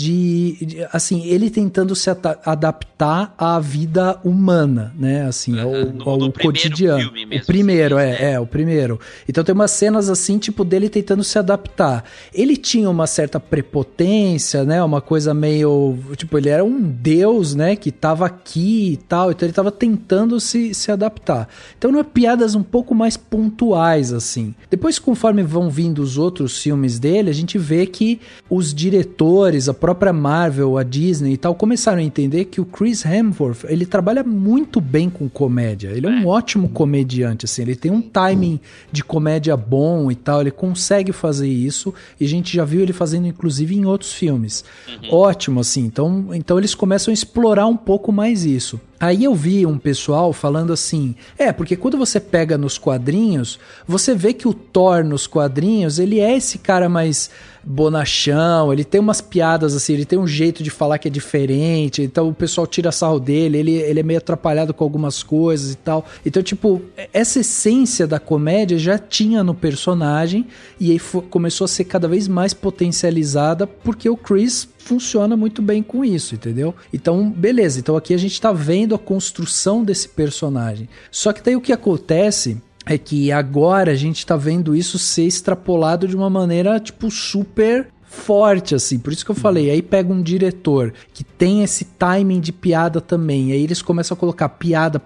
assim, ele tentando se adaptar à vida humana, né, assim, ao cotidiano. Filme mesmo, o primeiro, o primeiro. Então tem umas cenas, assim, tipo, dele tentando se adaptar. Ele tinha uma certa prepotência, né, uma coisa meio, tipo, ele era um deus, né, que tava aqui e tal, então ele tava tentando se adaptar. Então eram piadas um pouco mais pontuais, assim. Depois, conforme vão vindo os outros filmes dele, a gente vê que os diretores, a própria Marvel, a Disney e tal, começaram a entender que o Chris Hemsworth, ele trabalha muito bem com comédia. Ele é um ótimo comediante, assim, ele tem um timing de comédia bom e tal, ele consegue fazer isso, e a gente já viu ele fazendo, inclusive, em outros filmes. Ótimo, assim, então eles começam a explorar um pouco mais isso. Aí eu vi um pessoal falando assim, porque quando você pega nos quadrinhos, você vê que o Thor nos quadrinhos, ele é esse cara mais bonachão, ele tem umas piadas assim, ele tem um jeito de falar que é diferente, então o pessoal tira sarro dele, ele é meio atrapalhado com algumas coisas e tal. Então, tipo, essa essência da comédia já tinha no personagem e aí começou a ser cada vez mais potencializada porque o Chris funciona muito bem com isso, entendeu? Então, beleza. Então aqui a gente tá vendo a construção desse personagem. Só que daí o que acontece é que agora a gente tá vendo isso ser extrapolado de uma maneira, tipo, super forte, assim. Por isso que eu falei, aí pega um diretor que tem esse timing de piada também, aí eles começam a colocar piada.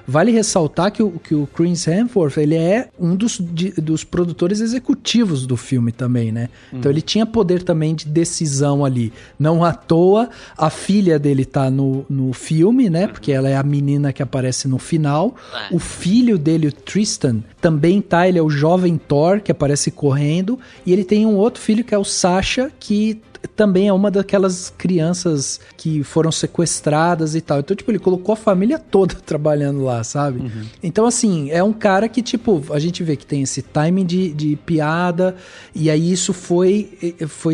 Vale ressaltar que o Chris Hemsworth, ele é um dos produtores executivos do filme também, né? Então ele tinha poder também de decisão ali. Não à toa, a filha dele tá no filme, né? Porque ela é a menina que aparece no final. O filho dele, o Tristan, também tá, ele é o jovem Thor, que aparece correndo, e ele tem um outro filho que é o Sasha, que também é uma daquelas crianças que foram sequestradas e tal. Então, tipo, ele colocou a família toda trabalhando lá, sabe? Então, assim, é um cara que, tipo, a gente vê que tem esse timing de piada, e aí isso foi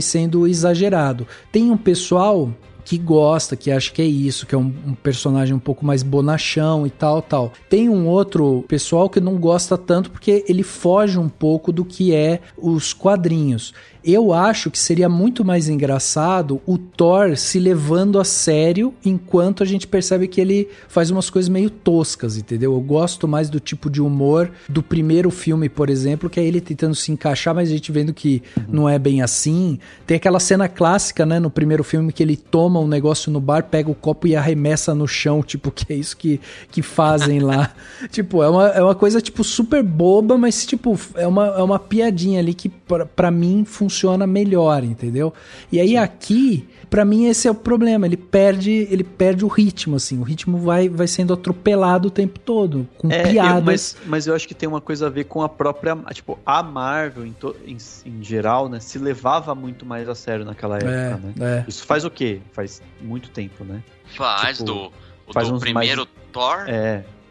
sendo exagerado. Tem um pessoal que gosta, que acha que é isso, que é um personagem um pouco mais bonachão e tal. Tem um outro pessoal que não gosta tanto porque ele foge um pouco do que é os quadrinhos. Eu acho que seria muito mais engraçado o Thor se levando a sério enquanto a gente percebe que ele faz umas coisas meio toscas, entendeu? Eu gosto mais do tipo de humor do primeiro filme, por exemplo, que é ele tentando se encaixar, mas a gente vendo que não é bem assim. Tem aquela cena clássica, né, no primeiro filme, que ele toma um negócio no bar, pega o copo e arremessa no chão, tipo, que é isso que fazem lá. Tipo, é uma coisa, tipo, super boba, mas, tipo, é uma piadinha ali que, pra mim, funciona melhor, entendeu? E aí aqui, pra mim esse é o problema, ele perde o ritmo, assim, o ritmo vai sendo atropelado o tempo todo, com piadas. Mas eu acho que tem uma coisa a ver com a própria, tipo, a Marvel em geral, né, se levava muito mais a sério naquela época, né? Isso faz o quê? Faz muito tempo, né? Faz, tipo, do primeiro Thor?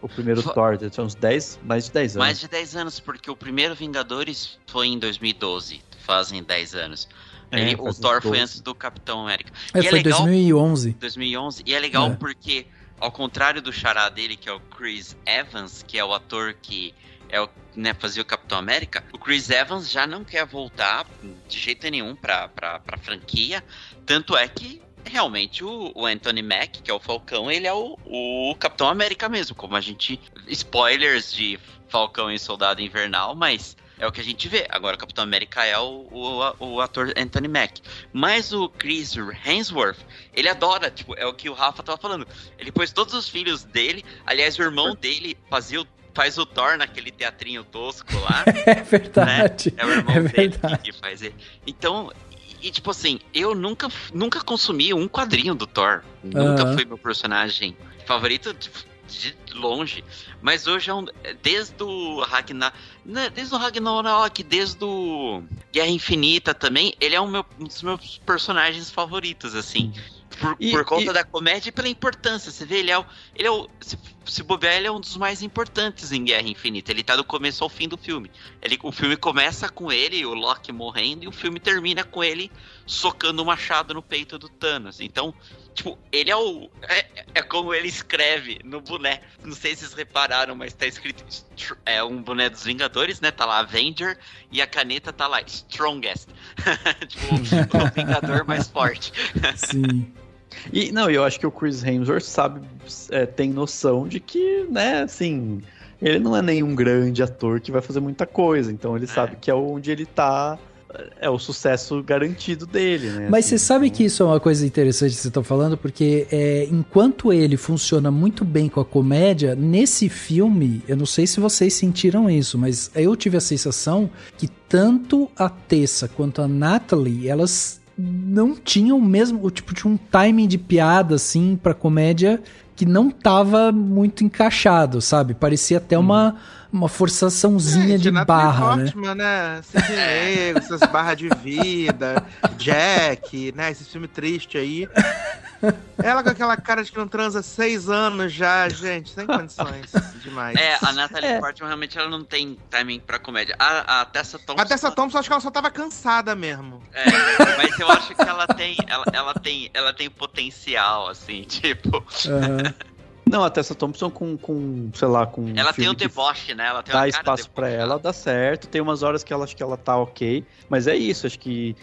O primeiro Thor, são uns mais de 10 anos. Mais de 10 anos, porque o primeiro Vingadores foi em 2012, fazem 10 anos. O Thor foi antes do Capitão América. Foi legal, 2011. 2011, e é legal porque, ao contrário do xará dele, que é o Chris Evans, que é o ator que fazia o Capitão América, o Chris Evans já não quer voltar de jeito nenhum pra franquia, tanto é que realmente o Anthony Mack, que é o Falcão, ele é o Capitão América mesmo, como a gente... Spoilers de Falcão e Soldado Invernal, mas é o que a gente vê. Agora o Capitão América é o ator Anthony Mack. Mas o Chris Hemsworth, ele adora, tipo, é o que o Rafa tava falando. Ele pôs todos os filhos dele, aliás, o irmão dele faz o Thor naquele teatrinho tosco lá. É verdade. Né? É o irmão dele que faz ele. Então... E tipo assim, eu nunca consumi um quadrinho do Thor. Nunca foi meu personagem favorito de longe. Mas hoje desde o Ragnarok, desde o Guerra Infinita também, ele é um dos meus personagens favoritos, assim. Por conta da comédia e pela importância. Você vê, se bobear, ele é um dos mais importantes em Guerra Infinita. Ele tá do começo ao fim do filme. O filme começa com ele, o Loki morrendo, e o filme termina com ele socando o machado no peito do Thanos. Então, tipo, ele é como ele escreve no boné. Não sei se vocês repararam, mas tá escrito... É um boné dos Vingadores, né? Tá lá Avenger, e a caneta tá lá Strongest. Tipo, o Vingador mais forte. Sim. E eu acho que o Chris Hemsworth tem noção de que, né, assim, ele não é nenhum grande ator que vai fazer muita coisa, então ele sabe que é onde ele tá, é o sucesso garantido dele, né? Mas assim, você sabe que isso é uma coisa interessante que você tá falando, porque enquanto ele funciona muito bem com a comédia, nesse filme, eu não sei se vocês sentiram isso, mas eu tive a sensação que tanto a Tessa quanto a Natalie, elas não tinham mesmo, tipo, tinha um timing de piada, assim, pra comédia que não tava muito encaixado, sabe? Parecia até uma forçaçãozinha de barra, né? Essas barras de vida, Jack, né? Esse filme triste aí. Ela com aquela cara de que não transa 6 anos já, gente, sem condições. Demais. A Natalie Portman realmente ela não tem timing pra comédia. A Tessa Thompson... A Tessa Thompson, acho que ela só tava cansada mesmo. Mas eu acho que ela tem potencial, assim, tipo... Não, a Tessa Thompson com sei lá, com... Ela tem um deboche, né? Ela tem dá espaço pra ela, dá certo. Tem umas horas que ela acho que ela tá ok. Mas é isso, acho que...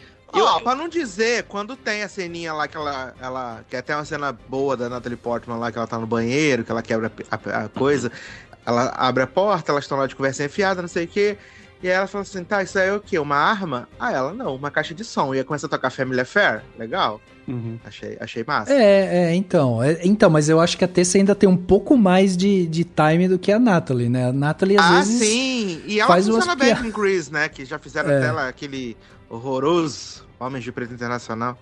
Pra não dizer, quando tem a ceninha lá que ela que até uma cena boa da Natalie Portman lá, que ela tá no banheiro, que ela quebra a coisa, ela abre a porta, elas estão lá de conversa enfiada, não sei o quê, e aí ela fala assim, tá, isso aí é o quê? Uma arma? Ela não, uma caixa de som. E aí começa a tocar Family Affair, legal. Achei massa. Então, mas eu acho que a Tessa ainda tem um pouco mais de time do que a Natalie, né? A Natalie às vezes... sim, e ela faz funciona bem com o Chris, né? Que já fizeram até aquele horroroso Homens de Preto Internacional.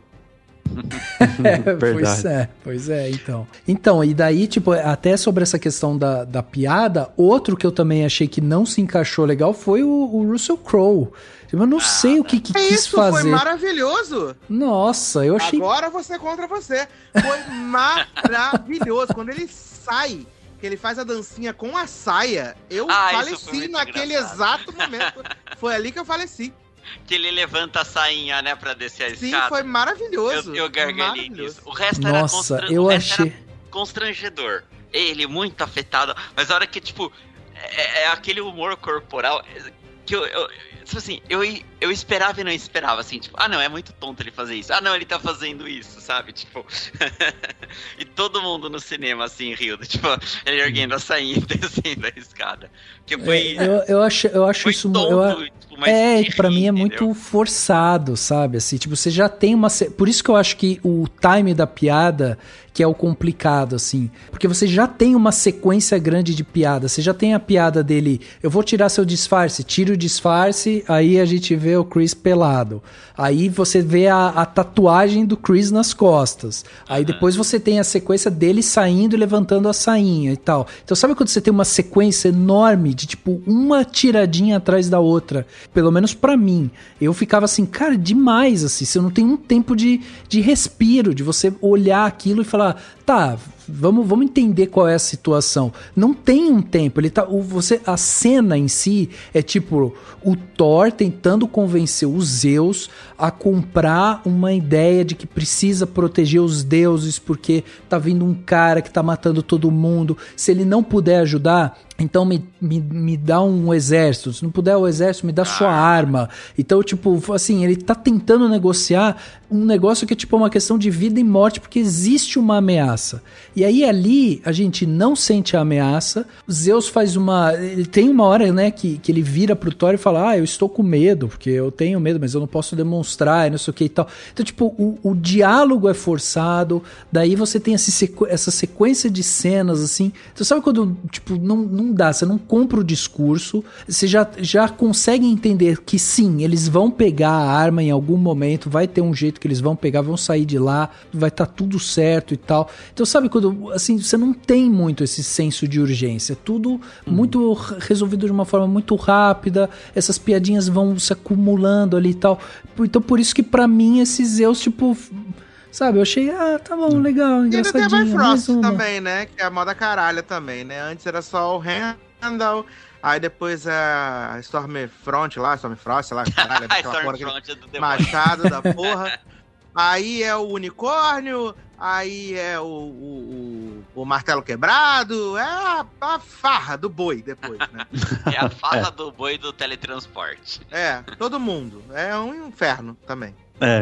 Pois é, então. Então, e daí, tipo, até sobre essa questão da piada, outro que eu também achei que não se encaixou legal foi o Russell Crowe. Eu não sei o que quis fazer. Foi maravilhoso. Nossa, eu achei... Agora você contra você. Foi maravilhoso. Quando ele sai, que ele faz a dancinha com a saia, eu faleci naquele exato momento. Foi ali que eu faleci. Que ele levanta a sainha, né, pra descer a escada. Sim, foi maravilhoso. Eu gargalhei nisso. O resto era constrangedor. Ele muito afetado. Mas a hora que, tipo, é aquele humor corporal que tipo assim, eu esperava e não esperava, assim, tipo, não, é muito tonto ele fazer isso. Não, ele tá fazendo isso, sabe? Tipo, e todo mundo no cinema, assim, rindo, tipo, ele erguendo a sainha e descendo a escada. Que foi... Eu acho isso... Tonto, pra mim é muito forçado, sabe? Assim, tipo, você já tem uma... Por isso que eu acho que o time da piada que é o complicado, assim. Porque você já tem uma sequência grande de piada. Você já tem a piada dele, eu vou tirar seu disfarce, tira o disfarce, aí a gente vê o Chris pelado. Aí você vê a tatuagem do Chris nas costas. Aí depois você tem a sequência dele saindo e levantando a sainha e tal. Então sabe quando você tem uma sequência enorme de tipo uma tiradinha atrás da outra? Pelo menos pra mim. Eu ficava assim, cara, demais assim. Você não tem um tempo de respiro, de você olhar aquilo e falar, tá, vamos entender qual é a situação. Não tem um tempo. A cena em si é tipo o Thor tentando convencer os Zeus a comprar uma ideia de que precisa proteger os deuses porque tá vindo um cara que tá matando todo mundo. Se ele não puder ajudar, então me dá um exército. Se não puder o exército, me dá sua arma. Então, tipo, assim, ele tá tentando negociar um negócio que é tipo uma questão de vida e morte, porque existe uma ameaça. E aí ali a gente não sente a ameaça. Zeus faz ele tem uma hora, né, que ele vira pro Thor e fala, eu estou com medo, porque eu tenho medo, mas eu não posso demonstrar, e não sei o que e tal. Então, tipo, o diálogo é forçado, daí você tem essa sequência de cenas, assim. Então, sabe quando, tipo, não dá, você não compra o discurso, você já consegue entender que sim, eles vão pegar a arma em algum momento, vai ter um jeito que eles vão pegar, vão sair de lá, vai estar tudo certo e tal. Então, sabe quando, assim, você não tem muito esse senso de urgência, tudo muito resolvido de uma forma muito rápida, essas piadinhas vão se acumulando ali e tal. Então, por isso que pra mim, esses Zeus, tipo... Sabe, eu achei, tá bom, legal, engraçadinho. E ainda tem a Bifrost também, né? Que é a moda caralha também, né? Antes era só o Randall, aí depois a Stormfront lá, Stormfrost, sei lá, caralho, aquela porra, aquele machado da porra. Aí é o unicórnio, aí é o martelo quebrado, é a farra do boi depois, né? É a farra do boi do teletransporte. Todo mundo. É um inferno também.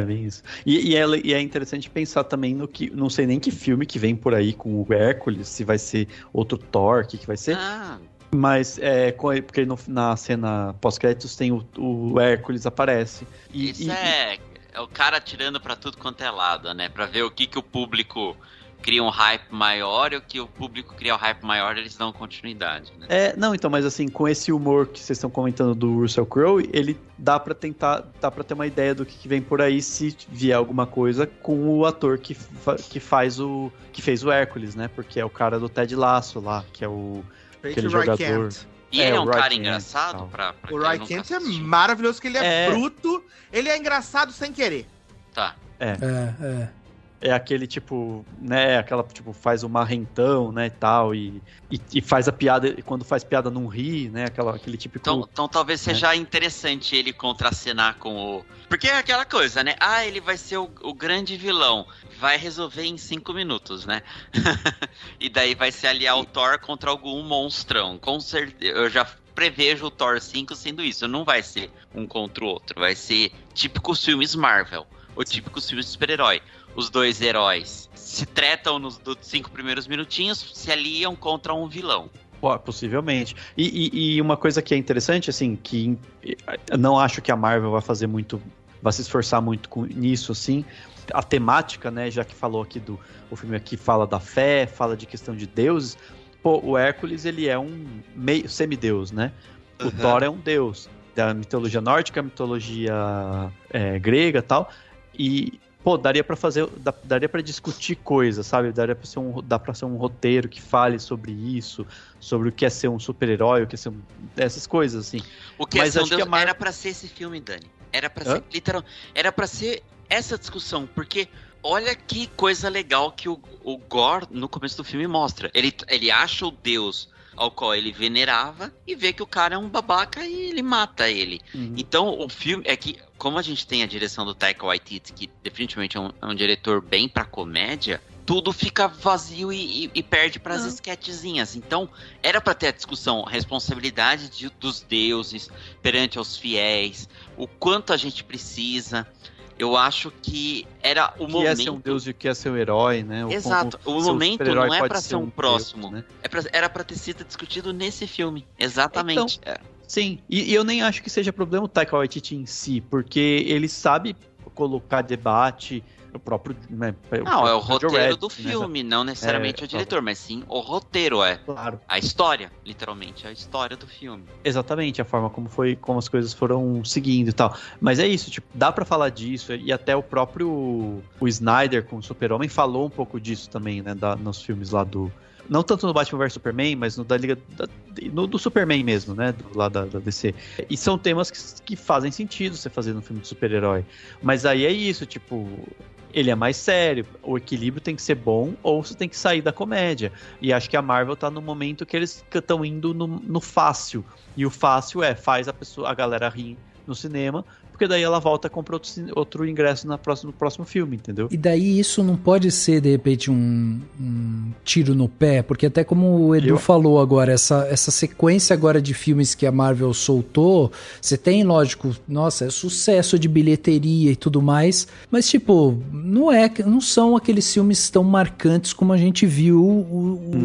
Bem isso. E é interessante pensar também no que... Não sei nem que filme que vem por aí com o Hércules, se vai ser outro Thor, o que vai ser. Mas porque na cena pós-créditos tem o Hércules aparece. Isso é o cara atirando pra tudo quanto é lado, né? Pra ver o que o público cria um hype maior e o que o público cria um hype maior, eles dão continuidade, né? Não, então, mas assim, com esse humor que vocês estão comentando do Russell Crowe, ele dá pra ter uma ideia do que vem por aí se vier alguma coisa com o ator que fez o Hércules, né? Porque é o cara do Ted Lasso lá, que é aquele jogador... E ele é um cara engraçado pra o Roy Kent é maravilhoso, que ele é bruto, ele é engraçado sem querer. Tá. é aquele tipo, né, aquela tipo, faz o marrentão, né, e tal, e faz a piada, e quando faz piada não ri, né, aquele típico... Então talvez seja interessante ele contracenar com o... Porque é aquela coisa, né, ele vai ser o grande vilão, vai resolver em 5 minutos, né, e daí vai se aliar o Thor contra algum monstrão, com certeza, eu já... prevejo o Thor 5 sendo isso, não vai ser um contra o outro, vai ser típicos filmes Marvel, ou típicos filmes de super-herói. Os dois heróis se tretam nos 5 primeiros minutinhos, se aliam contra um vilão. Possivelmente. E uma coisa que é interessante, assim, que eu não acho que a Marvel vai se esforçar muito nisso, assim, a temática, né, já que falou aqui o filme aqui fala da fé, fala de questão de deuses. Pô, o Hércules, ele é um meio semideus, né? O Thor é um deus da mitologia nórdica, mitologia grega e tal. E, pô, daria pra discutir coisas, sabe? Dá pra ser um roteiro que fale sobre isso, sobre o que é ser um super-herói, o que é ser essas coisas, assim. O que é ser um deus era pra ser esse filme, Dani. Era pra ser, era pra ser essa discussão, porque... Olha que coisa legal que o Gore, no começo do filme, mostra. Ele acha o deus ao qual ele venerava e vê que o cara é um babaca e ele mata ele. Uhum. Então, o filme é que, como a gente tem a direção do Taika Waititi, que definitivamente é um diretor bem pra comédia, tudo fica vazio e perde pras esquetezinhas. Então, era pra ter a discussão, a responsabilidade dos deuses perante aos fiéis, o quanto a gente precisa... Eu acho que era o momento... Que é ser um deus e que é ser um herói, né? Exato. O momento não é pra ser um próximo. Deus, né? Era pra ter sido discutido nesse filme. Exatamente. Então, sim. E eu nem acho que seja problema o Taika Waititi em si, porque ele sabe colocar debate... O próprio... Né, não, é o roteiro do filme, não necessariamente o diretor, mas sim o roteiro, claro. A história, literalmente, a história do filme. Exatamente, a forma como as coisas foram seguindo e tal. Mas é isso, tipo, dá pra falar disso, e até o próprio Snyder com o Super-Homem falou um pouco disso também, né, nos filmes lá do... Não tanto no Batman vs Superman, mas no da Liga do Superman mesmo, né? Lá da DC. E são temas que fazem sentido você fazer no filme de super-herói. Mas aí é isso, tipo... Ele é mais sério, o equilíbrio tem que ser bom ou você tem que sair da comédia. E acho que a Marvel tá no momento que eles estão indo no fácil. E o fácil faz a galera rir no cinema, porque daí ela volta e compra outro ingresso no próximo filme, entendeu? E daí isso não pode ser, de repente, um tiro no pé, porque até como o Edu falou agora, essa sequência agora de filmes que a Marvel soltou, você tem, lógico, nossa, é sucesso de bilheteria e tudo mais, mas tipo, não são aqueles filmes tão marcantes como a gente viu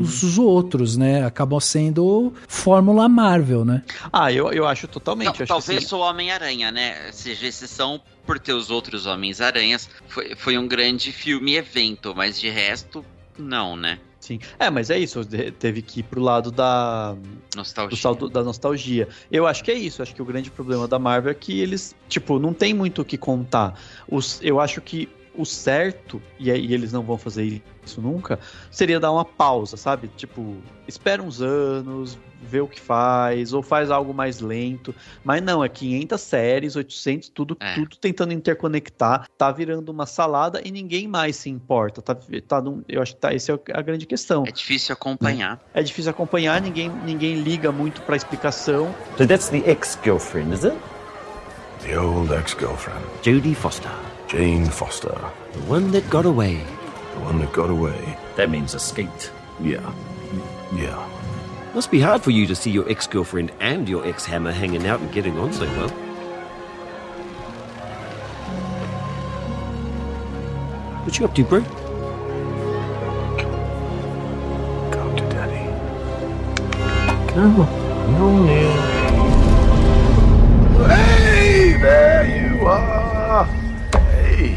os outros, né? Acabam sendo fórmula Marvel, né? Eu acho totalmente. Não, talvez assim... o Homem-Aranha, né? Seja exceção por ter os outros Homens-Aranhas, foi um grande filme e evento, mas de resto, não, né? Sim, mas é isso, teve que ir pro lado da nostalgia. Eu acho que é isso, acho que o grande problema da Marvel é que eles, tipo, não tem muito o que contar. Eu acho que o certo, e eles não vão fazer isso nunca, seria dar uma pausa, sabe? Tipo, espera uns anos, vê o que faz, ou faz algo mais lento. Mas não, é 500 séries, 800, tudo tentando interconectar, tá virando uma salada e ninguém mais se importa. Eu acho que essa é a grande questão. É difícil acompanhar. É difícil acompanhar, ninguém liga muito pra explicação. So that's the ex-girlfriend, is it? The old ex-girlfriend. Jodie Foster. Jane Foster. The one that got away. The one that got away. That means escaped. Yeah. Must be hard for you to see your ex-girlfriend and your ex-hammer hanging out and getting on so well. What you up to, bro? Go to Daddy. No need. Hey, there you are. Hey.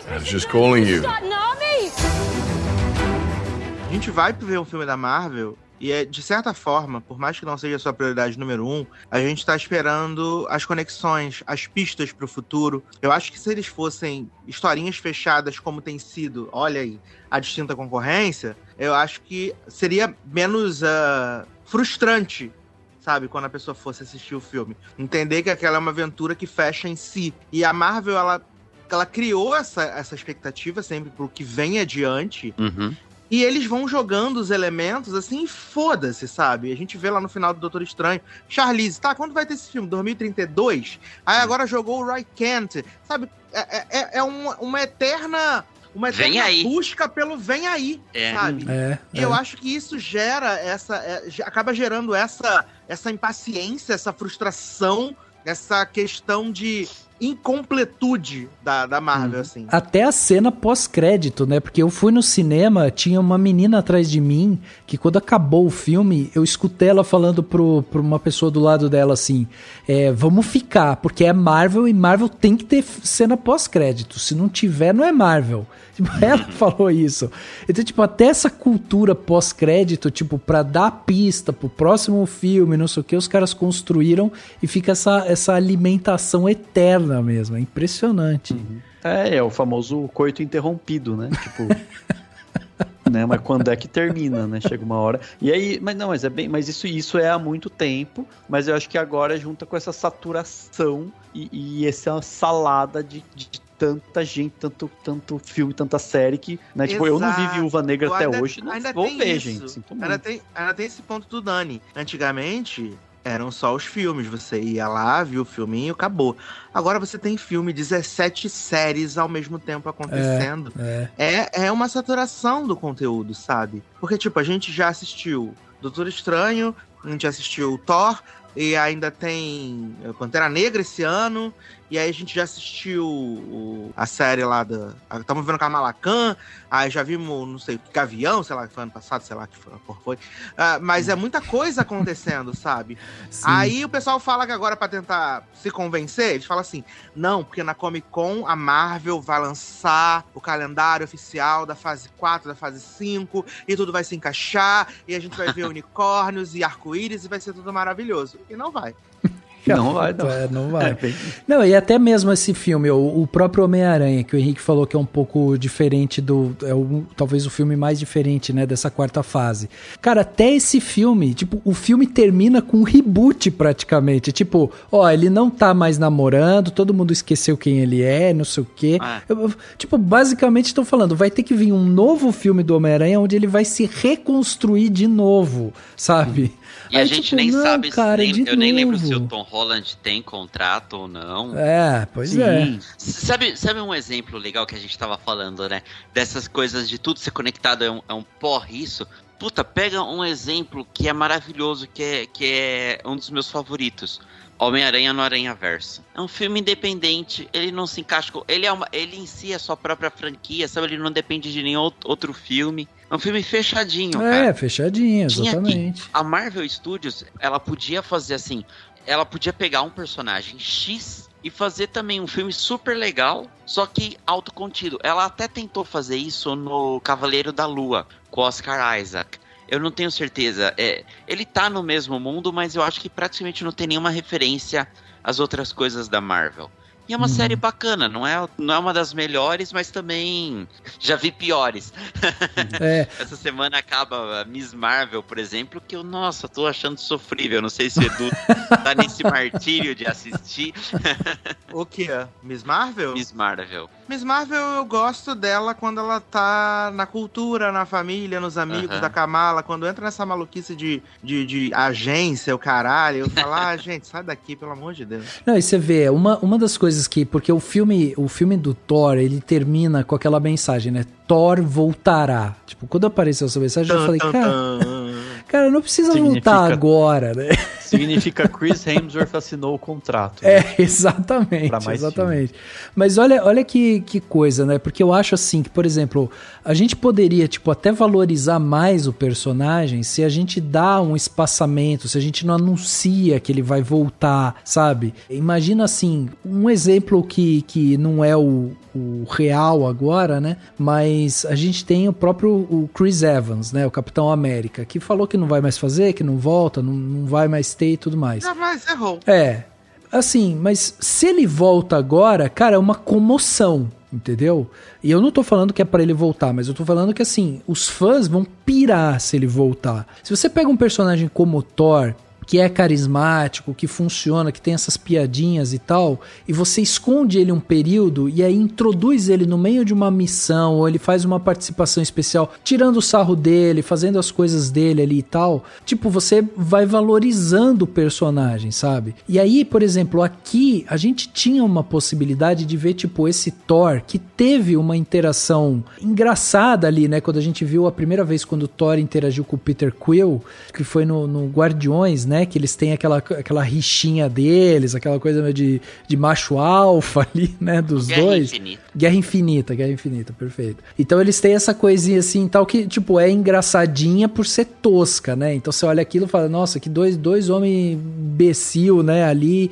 I was just calling you. A gente vai ver um filme da Marvel e, de certa forma, por mais que não seja a sua prioridade número 1, a gente tá esperando as conexões, as pistas pro futuro. Eu acho que se eles fossem historinhas fechadas como tem sido, olha aí, a distinta concorrência, eu acho que seria menos frustrante, sabe, quando a pessoa fosse assistir o filme. Entender que aquela é uma aventura que fecha em si. E a Marvel, ela ela criou essa expectativa sempre pro que vem adiante. Uhum. E eles vão jogando os elementos assim, e foda-se, sabe? A gente vê lá no final do Doutor Estranho, Charlize, tá, quando vai ter esse filme? 2032? Aí agora jogou o Roy Kent, sabe? É uma eterna busca pelo vem aí, sabe? E eu acho que isso gera acaba gerando essa impaciência, essa frustração, essa questão de incompletude da Marvel, assim. Até a cena pós-crédito, né? Porque eu fui no cinema, tinha uma menina atrás de mim, que quando acabou o filme, eu escutei ela falando pra uma pessoa do lado dela assim, vamos ficar, porque é Marvel e Marvel tem que ter cena pós-crédito. Se não tiver, não é Marvel. Tipo, ela falou isso. Então, tipo, até essa cultura pós-crédito, tipo, pra dar pista pro próximo filme, não sei o que, os caras construíram e fica essa alimentação eterna mesmo. É impressionante. Uhum. É o famoso coito interrompido, né? Tipo... né? Mas quando é que termina, né? Chega uma hora. E aí, mas isso é há muito tempo, mas eu acho que agora junta com essa saturação e essa salada de tanta gente, tanto filme, tanta série que, né, tipo, eu não vi Viúva Negra até hoje, não vou ver, gente. Sinto muito. Ainda tem esse ponto do Dani. Antigamente, eram só os filmes, você ia lá, viu o filminho, acabou. Agora você tem filme, 17 séries ao mesmo tempo acontecendo. É uma saturação do conteúdo, sabe? Porque, tipo, a gente já assistiu Doutor Estranho, a gente assistiu Thor, e ainda tem Pantera Negra esse ano, e aí a gente já assistiu a série lá estamos vendo Kamala Khan, aí já vimos, não sei, Gavião, sei lá, que foi ano passado, sei lá que foi. Mas é muita coisa acontecendo, sabe? Sim. Aí o pessoal fala que agora, pra tentar se convencer, eles falam assim, não, porque na Comic Con a Marvel vai lançar o calendário oficial da fase 4, da fase 5, e tudo vai se encaixar, e a gente vai ver unicórnios e arco-íris, e vai ser tudo maravilhoso. E não vai. Não vai. Não vai. Não, e até mesmo esse filme, o próprio Homem-Aranha, que o Henrique falou que é um pouco diferente talvez o filme mais diferente, né, dessa quarta fase. Cara, até esse filme, tipo, o filme termina com um reboot praticamente. Tipo, ele não tá mais namorando, todo mundo esqueceu quem ele é, não sei o quê. Tipo, basicamente estão falando, vai ter que vir um novo filme do Homem-Aranha onde ele vai se reconstruir de novo, sabe? E aí, a gente nem sabe, eu nem lembro se o Tom Holland tem contrato ou não. Pois Sim. é. Sabe um exemplo legal que a gente tava falando, né? Dessas coisas de tudo ser conectado é um porre isso. Puta, pega um exemplo que é maravilhoso, que é um dos meus favoritos. Homem-Aranha no Aranhaverso. É um filme independente, ele não se encaixa com... Ele em si é sua própria franquia, sabe? Ele não depende de nenhum outro filme. É um filme fechadinho, cara. Fechadinho, exatamente. A Marvel Studios, ela podia fazer assim... Ela podia pegar um personagem X e fazer também um filme super legal, só que autocontido. Ela até tentou fazer isso no Cavaleiro da Lua, com Oscar Isaac. Eu não tenho certeza. Ele tá no mesmo mundo, mas eu acho que praticamente não tem nenhuma referência às outras coisas da Marvel. E é uma série bacana, não é uma das melhores, mas também já vi piores. Essa semana acaba a Miss Marvel, por exemplo, que eu, tô achando sofrível. Não sei se o Edu tá nesse martírio de assistir. O que é? Miss Marvel? Miss Marvel. Miss Marvel, eu gosto dela quando ela tá na cultura, na família, nos amigos da Kamala. Quando entra nessa maluquice de agência, o caralho, eu falo, gente, sai daqui, pelo amor de Deus. Não, e você vê, uma das coisas porque o filme do Thor, ele termina com aquela mensagem, né? Thor voltará. Tipo, quando apareceu essa mensagem, eu falei, cara, não precisa voltar agora, né? Significa Chris Hemsworth assinou o contrato. Exatamente. Exatamente. Mas olha que coisa, né? Porque eu acho assim que, por exemplo, a gente poderia, tipo, até valorizar mais o personagem se a gente dá um espaçamento, se a gente não anuncia que ele vai voltar, sabe? Imagina assim, um exemplo que não é o real agora, né? Mas a gente tem o Chris Evans, né? O Capitão América, que falou que não vai mais fazer, que não volta, não vai mais ter e tudo mais. Mas errou. Assim, mas se ele volta agora, cara, é uma comoção, entendeu? E eu não tô falando que é pra ele voltar, mas eu tô falando que, assim, os fãs vão pirar se ele voltar. Se você pega um personagem como o Thor, que é carismático, que funciona, que tem essas piadinhas e tal, e você esconde ele um período e aí introduz ele no meio de uma missão, ou ele faz uma participação especial, tirando o sarro dele, fazendo as coisas dele ali e tal, tipo, você vai valorizando o personagem, sabe? E aí, por exemplo, aqui a gente tinha uma possibilidade de ver, tipo, esse Thor, que teve uma interação engraçada ali, né? Quando a gente viu a primeira vez quando o Thor interagiu com o Peter Quill, que foi no Guardiões, né? Que eles têm aquela rixinha deles, aquela coisa meio de macho alfa ali, né? Dos dois. Guerra Infinita, perfeito. Então eles têm essa coisinha assim, tal, que, tipo, é engraçadinha por ser tosca, né? Então você olha aquilo e fala, nossa, que dois homens imbecil, né? Ali,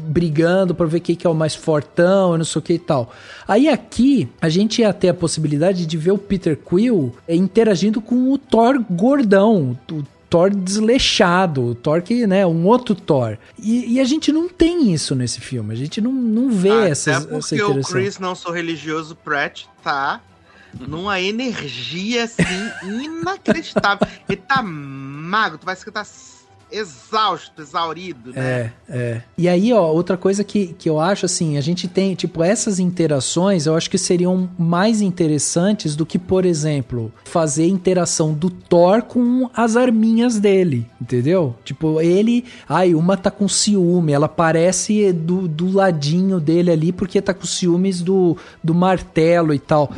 brigando pra ver quem que é o mais fortão, não sei o que e tal. Aí aqui, a gente ia ter a possibilidade de ver o Peter Quill interagindo com o Thor gordão, o Thor desleixado, o Thor que, né, um outro Thor. E a gente não tem isso nesse filme, a gente não vê essa interação. Porque o Chris, não sou religioso, Pratt, tá numa energia, assim, inacreditável. Ele tá magro, tu vai que tá exausto, exaurido, né? E aí, ó, outra coisa que eu acho, assim, a gente tem, tipo, essas interações, eu acho que seriam mais interessantes do que, por exemplo, fazer interação do Thor com as arminhas dele, entendeu? Tipo, uma tá com ciúme, ela parece do ladinho dele ali, porque tá com ciúmes do martelo e tal.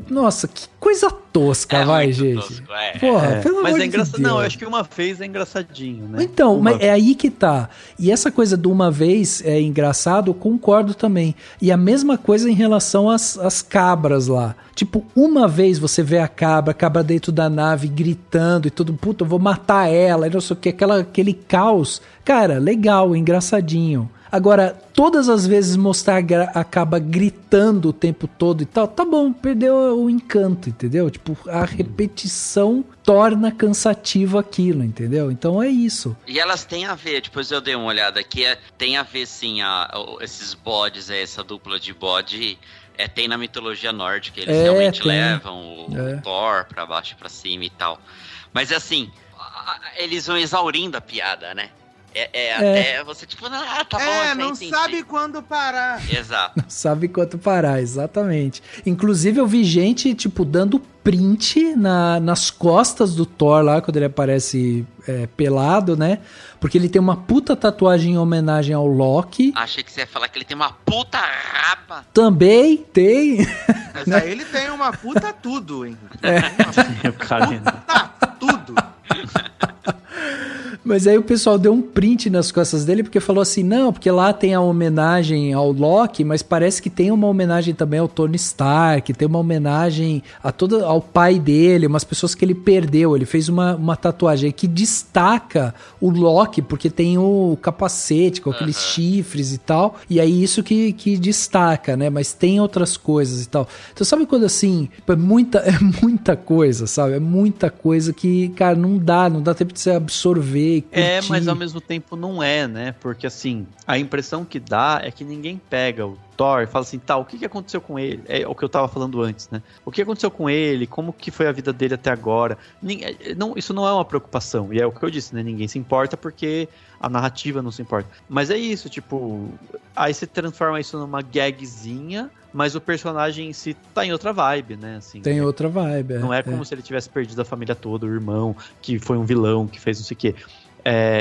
Nossa, que coisa tosca, vai, gente. Tosco, Porra, pelo amor de Deus. Não, eu acho que uma vez é engraçadinho, né? Então, mas é aí que tá. E essa coisa de uma vez é engraçado, eu concordo também. E a mesma coisa em relação às cabras lá. Tipo, uma vez você vê a cabra dentro da nave gritando e tudo, puta, eu vou matar ela, e não sei o que, aquele caos. Cara, legal, engraçadinho. Agora, todas as vezes mostrar a cabra gritando o tempo todo e tal, tá bom, perdeu o encanto, entendeu? Tipo, a repetição torna cansativo aquilo, entendeu? Então é isso. E elas têm a ver, depois eu dei uma olhada aqui, tem a ver sim, esses bodes, essa dupla de bode, tem na mitologia nórdica, eles realmente levam o Thor pra baixo e pra cima e tal. Mas assim, eles vão exaurindo a piada, né? Até você, tipo, tá bom. Não sabe quando parar. Exato. Não sabe quando parar, exatamente. Inclusive, eu vi gente, tipo, dando print nas costas do Thor lá, quando ele aparece pelado, né? Porque ele tem uma puta tatuagem em homenagem ao Loki. Achei que você ia falar que ele tem uma puta rapa. Também tem. Mas aí ele tem uma puta tudo, hein? Tudo. Mas aí o pessoal deu um print nas costas dele porque falou assim, não, porque lá tem a homenagem ao Loki, mas parece que tem uma homenagem também ao Tony Stark, tem uma homenagem ao pai dele, umas pessoas que ele perdeu. Ele fez uma tatuagem que destaca o Loki, porque tem o capacete com aqueles chifres e tal, e aí isso que destaca, né? Mas tem outras coisas e tal. Então sabe quando assim, é muita coisa, sabe? É muita coisa que, cara, não dá tempo de você absorver. Mas ao mesmo tempo não é, né? Porque assim, a impressão que dá é que ninguém pega o Thor e fala assim, o que aconteceu com ele? É o que eu tava falando antes, né? O que aconteceu com ele? Como que foi a vida dele até agora? Isso não é uma preocupação. E é o que eu disse, né? Ninguém se importa porque a narrativa não se importa. Mas é isso, tipo, aí você transforma isso numa gagzinha, mas o personagem em si tá em outra vibe, né? Assim, tem outra vibe, Não é como se ele tivesse perdido a família toda, o irmão, que foi um vilão, que fez não sei o quê.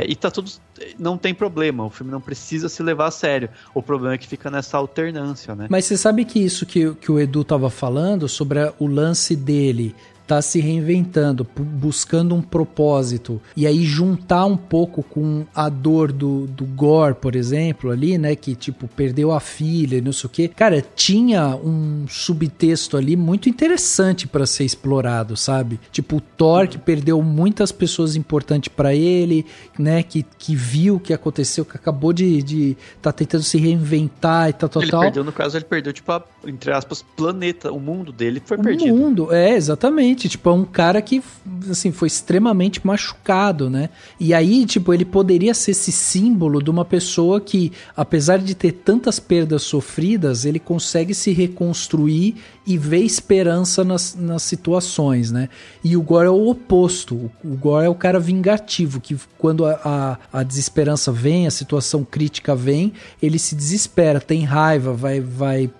E tá tudo... Não tem problema, o filme não precisa se levar a sério. O problema é que fica nessa alternância, né? Mas você sabe que isso que o Edu tava falando, sobre o lance dele tá se reinventando, buscando um propósito, e aí juntar um pouco com a dor do Gore, por exemplo, ali, né, que tipo, perdeu a filha e não sei o quê. Cara, tinha um subtexto ali muito interessante pra ser explorado, sabe? Tipo, o Thor que perdeu muitas pessoas importantes pra ele, né, que viu o que aconteceu, que acabou de tá tentando se reinventar e tal. Perdeu, no caso, ele perdeu, tipo, entre aspas, planeta, o mundo dele foi perdido. O mundo, exatamente. exatamente. Tipo, é um cara que, assim, foi extremamente machucado, né? E aí, tipo, ele poderia ser esse símbolo de uma pessoa que, apesar de ter tantas perdas sofridas, ele consegue se reconstruir e ver esperança nas situações, né? E o Gore é o oposto. O Gore é o cara vingativo, que quando a desesperança vem, a situação crítica vem, ele se desespera, tem raiva, vai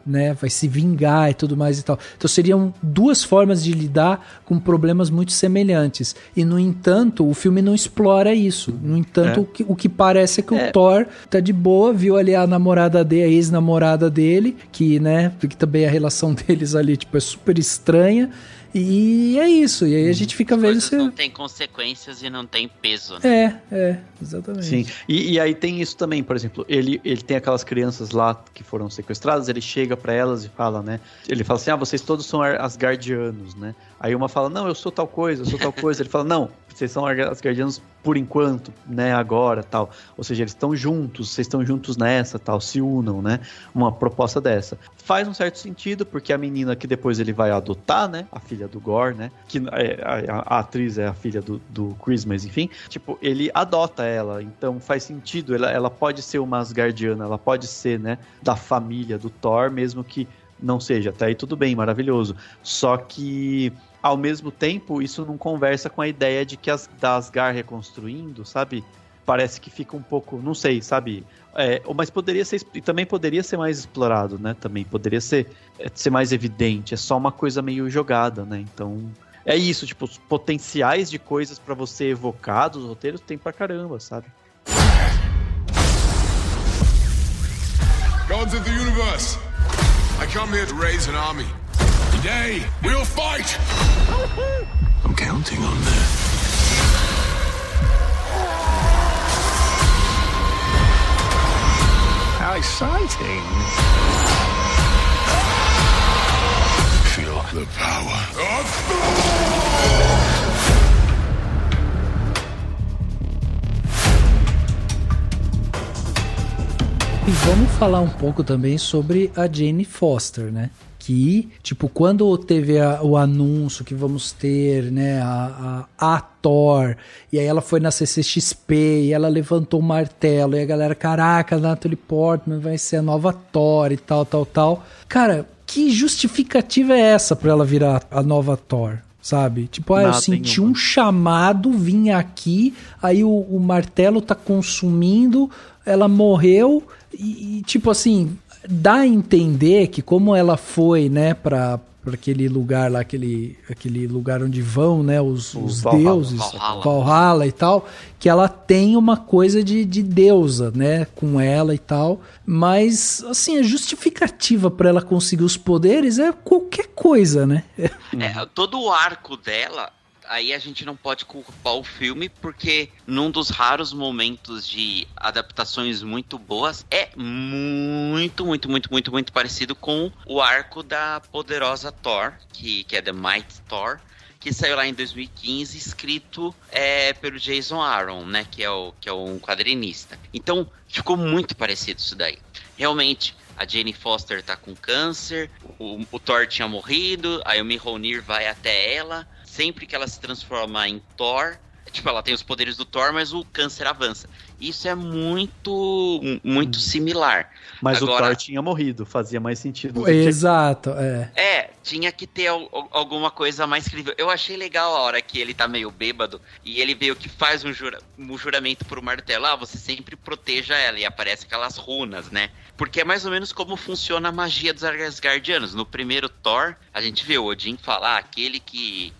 se vingar e tudo mais e tal. Então seriam duas formas de lidar com problemas muito semelhantes. E, no entanto, o filme não explora isso. No entanto, o que parece é que o Thor tá de boa, viu ali a namorada dele, a ex-namorada dele, que, né, que também a relação deles ali, tipo, é super estranha. E é isso, e aí a gente fica vendo se... não tem consequências e não tem peso, né? Exatamente. Sim, e aí tem isso também, por exemplo, ele tem aquelas crianças lá que foram sequestradas, ele chega pra elas e fala, né, ele fala assim, vocês todos são asgardianos, né, aí uma fala, não, eu sou tal coisa, ele fala, não, vocês são asgardianos por enquanto, né, agora, tal, ou seja, eles estão juntos, vocês estão juntos nessa, tal, se unam, né, uma proposta dessa. Faz um certo sentido, porque a menina que depois ele vai adotar, né, a filha do Gore, né, que a atriz é a filha do Chris, mas enfim, tipo, ele adota ela, então faz sentido, ela pode ser uma asgardiana, ela pode ser, né, da família do Thor, mesmo que não seja, até aí tudo bem, maravilhoso, só que ao mesmo tempo isso não conversa com a ideia de que da Asgard reconstruindo, sabe, parece que fica um pouco, não sei, sabe, mas poderia ser, e também poderia ser mais explorado, né, também poderia ser mais evidente, é só uma coisa meio jogada, né, então é isso, tipo, os potenciais de coisas pra você evocar dos roteiros tem pra caramba, sabe. Gods of the universe, I come here to raise an army. Today, we'll fight! I'm counting on that. How exciting! Feel the power of Thor! E vamos falar um pouco também sobre a Jane Foster, né? Que, tipo, quando teve o anúncio que vamos ter, né, a Thor, e aí ela foi na CCXP, e ela levantou o martelo, e a galera, caraca, a Natalie Portman vai ser a nova Thor e tal. Cara, que justificativa é essa pra ela virar a nova Thor? Sabe? Tipo, eu senti um chamado, vim aqui, aí o martelo tá consumindo, ela morreu, e tipo assim, dá a entender que como ela foi, né, pra aquele lugar lá, aquele lugar onde vão, né, os deuses, Valhalla e tal, que ela tem uma coisa de deusa, né, com ela e tal, mas, assim, a justificativa pra ela conseguir os poderes é qualquer coisa, né? Todo o arco dela, aí a gente não pode culpar o filme, porque num dos raros momentos de adaptações muito boas, é muito parecido com o arco da poderosa Thor, que é The Mighty Thor, que saiu lá em 2015, escrito pelo Jason Aaron, né, que é um quadrinista. Então, ficou muito parecido isso daí. Realmente, a Jane Foster tá com câncer, o Thor tinha morrido, aí o Mjolnir vai até ela. Sempre que ela se transforma em Thor, tipo, ela tem os poderes do Thor, mas o câncer avança. Isso é muito similar. Mas agora, o Thor tinha morrido, fazia mais sentido. Exato, tinha que ter alguma coisa mais crível. Eu achei legal a hora que ele tá meio bêbado e ele veio que faz um juramento pro martelo. Você sempre proteja ela, e aparece aquelas runas, né? Porque é mais ou menos como funciona a magia dos Asgardianos. No primeiro Thor, a gente vê o Odin falar, aquele que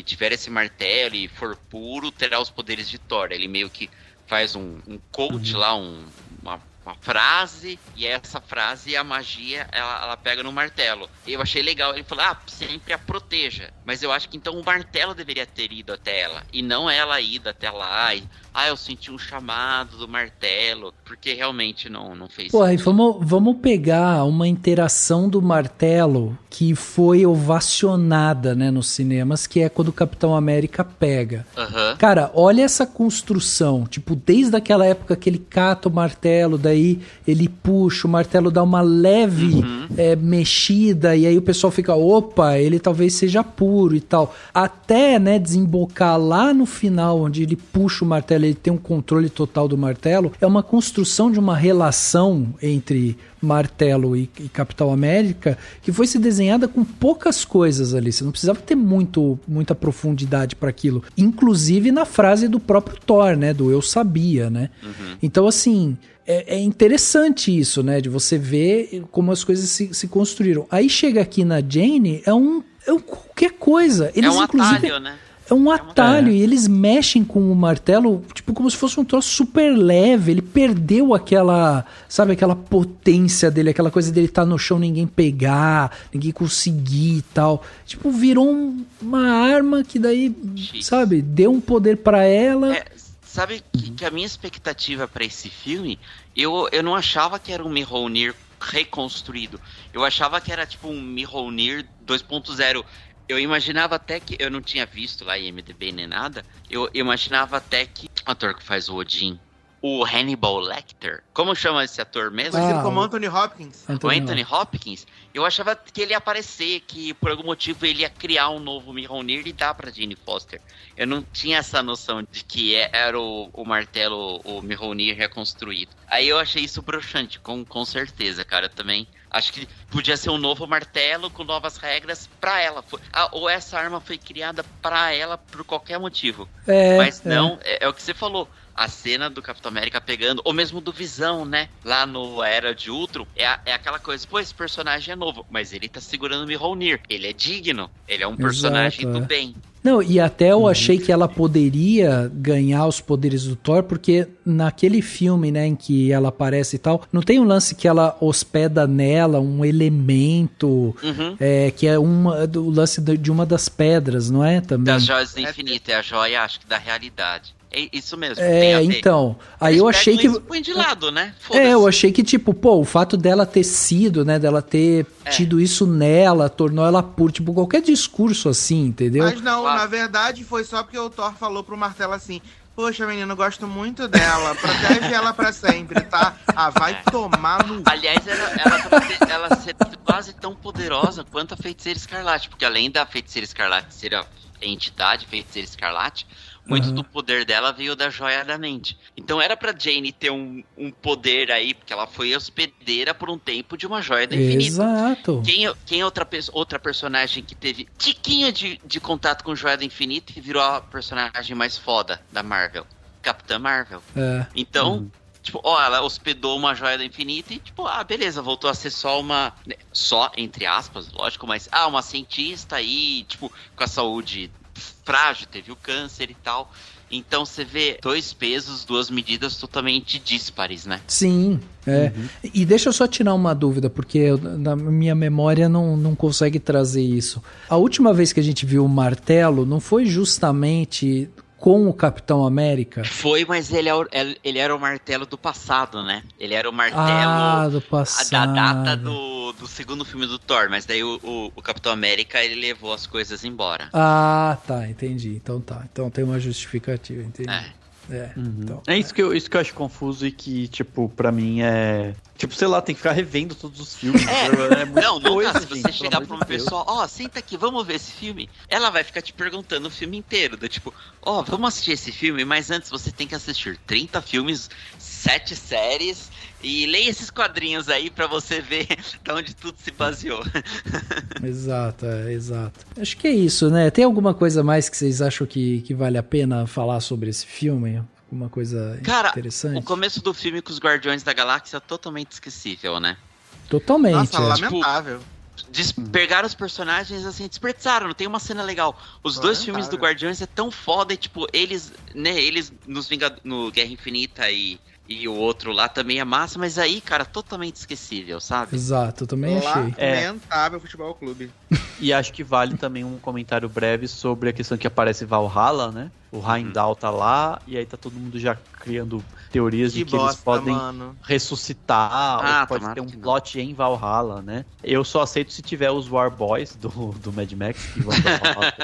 tiver esse martelo e for puro, terá os poderes de Thor. Ele meio que faz um quote lá, uma frase, e essa frase, a magia, ela pega no martelo. Eu achei legal, ele falou, sempre a proteja. Mas eu acho que então o martelo deveria ter ido até ela, e não ela ido até lá, e eu senti um chamado do martelo, porque realmente não fez Pô, aí sentido. vamos pegar uma interação do martelo que foi ovacionada, né, nos cinemas, que é quando o Capitão América pega. Aham. Cara, olha essa construção, tipo, desde aquela época que ele cata o martelo, daí ele puxa, o martelo dá uma leve mexida, e aí o pessoal fica, opa, ele talvez seja puro e tal. Até, né, desembocar lá no final, onde ele puxa o martelo, ele tem um controle total do martelo, é uma construção de uma relação entre Martelo e Capitão América que foi se desenhada com poucas coisas ali. Você não precisava ter muita profundidade para aquilo. Inclusive na frase do próprio Thor, né? Do eu sabia, né? Então, assim, é interessante isso, né? De você ver como as coisas se construíram. Aí chega aqui na Jane, é um qualquer coisa. Eles, inclusive, atalho, né? É um atalho, e eles mexem com o martelo, tipo, como se fosse um troço super leve. Ele perdeu aquela, sabe, aquela potência dele, aquela coisa dele estar no chão, ninguém pegar, ninguém conseguir e tal. Tipo, virou uma arma que daí, sabe, deu um poder pra ela. Sabe que a minha expectativa pra esse filme, eu não achava que era um Mjolnir reconstruído. Eu achava que era tipo um Mjolnir 2.0. Eu imaginava até que... Eu não tinha visto lá IMDb nem nada. Eu imaginava até que... O ator que faz o Odin, o Hannibal Lecter. Como chama esse ator mesmo? Conhecido como Anthony Hopkins. O Anthony Hopkins. Eu achava que ele ia aparecer, que por algum motivo ele ia criar um novo Mjolnir e dar pra Jane Foster. Eu não tinha essa noção de que era o martelo, o Mjolnir reconstruído. Aí eu achei isso broxante, com certeza, cara, também. Acho que podia ser um novo martelo com novas regras pra ela. Ou essa arma foi criada pra ela por qualquer motivo. Mas não, é o que você falou. A cena do Capitão América pegando, ou mesmo do Visão, né? Lá no Era de Ultron, é aquela coisa, pô, esse personagem é novo, mas ele tá segurando o Mjolnir. Ele é digno, ele é um personagem do bem. Não, e até eu achei que ela poderia ganhar os poderes do Thor, porque naquele filme, né, em que ela aparece e tal, não tem um lance que ela hospeda nela um elemento, que é o lance de uma das pedras, não é? Também. Das joias do infinito, é a joia, acho que da realidade. É isso mesmo. Então, aí eu achei que... Põe de lado, né? Eu achei que, tipo, pô, o fato dela ter sido, né, dela ter tido isso nela, tornou ela pura, tipo, qualquer discurso assim, entendeu? Mas não, na verdade foi só porque o Thor falou pro martelo assim, poxa, menino, eu gosto muito dela, protege ela pra sempre, tá? Vai tomar no... Aliás, ela ser quase tão poderosa quanto a Feiticeira Escarlate, porque além da Feiticeira Escarlate ser a entidade Feiticeira Escarlate, muito do poder dela veio da Joia da Mente. Então era pra Jane ter um poder aí, porque ela foi hospedeira por um tempo de uma Joia do Infinito. Exato. Quem é outra personagem que teve tiquinho de contato com Joia do Infinito e virou a personagem mais foda da Marvel? Capitã Marvel. Então... Tipo, ela hospedou uma Joia do Infinito e, tipo, beleza, voltou a ser só uma... Só, entre aspas, lógico, mas... uma cientista aí, tipo, com a saúde frágil, teve o câncer e tal. Então você vê 2 pesos, 2 medidas totalmente díspares, né? Sim, E deixa eu só tirar uma dúvida, porque na minha memória não consegue trazer isso. A última vez que a gente viu o martelo não foi justamente... com o Capitão América? Foi, mas ele era o martelo do passado, né? Ele era o martelo do passado. Da data do segundo filme do Thor, mas daí o Capitão América, ele levou as coisas embora. Tá, entendi. Então tá. Então tem uma justificativa, entendi. Então, isso que eu acho confuso e que, tipo, pra mim é... Tipo, sei lá, tem que ficar revendo todos os filmes. Não dá. Se você chegar pra uma pessoa, senta aqui, vamos ver esse filme, ela vai ficar te perguntando o filme inteiro, do tipo, vamos assistir esse filme, mas antes você tem que assistir 30 filmes, 7 séries, e leia esses quadrinhos aí pra você ver de onde tudo se baseou. Exato. Acho que é isso, né? Tem alguma coisa mais que vocês acham que vale a pena falar sobre esse filme? Alguma coisa interessante? O começo do filme com os Guardiões da Galáxia é totalmente esquecível, né? Totalmente. Nossa, lamentável. Pegaram os personagens assim, desperdiçaram, não tem uma cena legal. Os 2 filmes do Guardiões é tão foda e, tipo, eles no Guerra Infinita e o outro lá também é massa, mas aí, cara, totalmente esquecível, sabe? Exato, eu também achei. Lamentável Futebol Clube. E acho que vale também um comentário breve sobre a questão que aparece Valhalla, né? O Heimdall tá lá, e aí tá todo mundo já criando teorias de que eles podem ressuscitar, ou pode ter um plot em Valhalla, né? Eu só aceito se tiver os War Boys do Mad Max, que vão falar,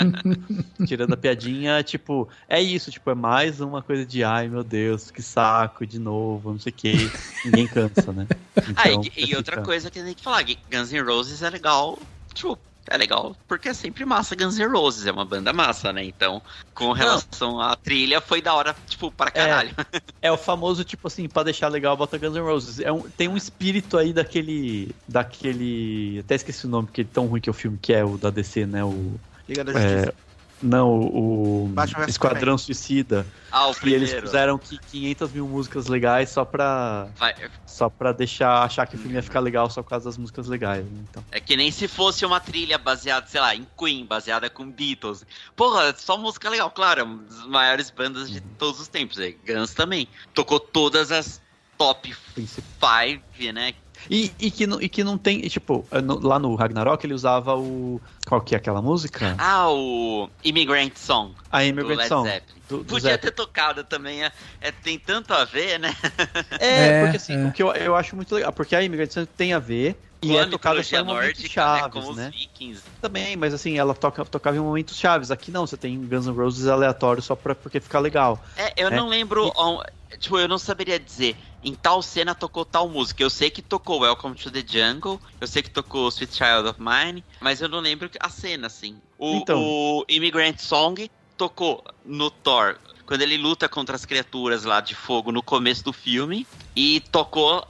tirando a piadinha, tipo, é isso, tipo, é mais uma coisa de, ai meu Deus, que saco, de novo, não sei o que, ninguém cansa, né? Então, e outra coisa que tem que falar, Guns N' Roses é legal, tipo, é legal porque é sempre massa. Guns N' Roses é uma banda massa, né? Então, com relação à trilha, foi da hora, tipo, pra caralho. É o famoso, tipo assim, pra deixar legal, bota Guns N' Roses. Tem um espírito aí daquele... Até esqueci o nome, porque é tão ruim que é o filme, que é o da DC, né? Liga da Justiça. Não, o Esquadrão Suicida. O primeiro. E eles fizeram 500 mil músicas legais só pra achar que o filme ia ficar legal só por causa das músicas legais. Né? Então. É que nem se fosse uma trilha baseada, sei lá, em Queen, baseada com Beatles. Porra, só música legal, claro, uma das maiores bandas de todos os tempos. Guns também. Tocou todas as top 5, né? E que não tem, tipo, lá no Ragnarok ele usava qual que é aquela música? O Immigrant Song. A Immigrant Song. Podia ter tocado também, tem tanto a ver, né? Porque assim, o que eu acho muito legal, porque a Immigrant Song tem a ver, e é tocada só em momentos chaves, com né? Os Vikings. Também, mas assim, ela tocava em momentos chaves. Aqui não, você tem Guns N' Roses aleatório só porque fica legal. Eu não lembro, tipo, eu não saberia dizer, em tal cena tocou tal música. Eu sei que tocou Welcome to the Jungle, eu sei que tocou Sweet Child of Mine, mas eu não lembro a cena, assim. O Immigrant Song tocou no Thor, quando ele luta contra as criaturas lá de fogo no começo do filme, e tocou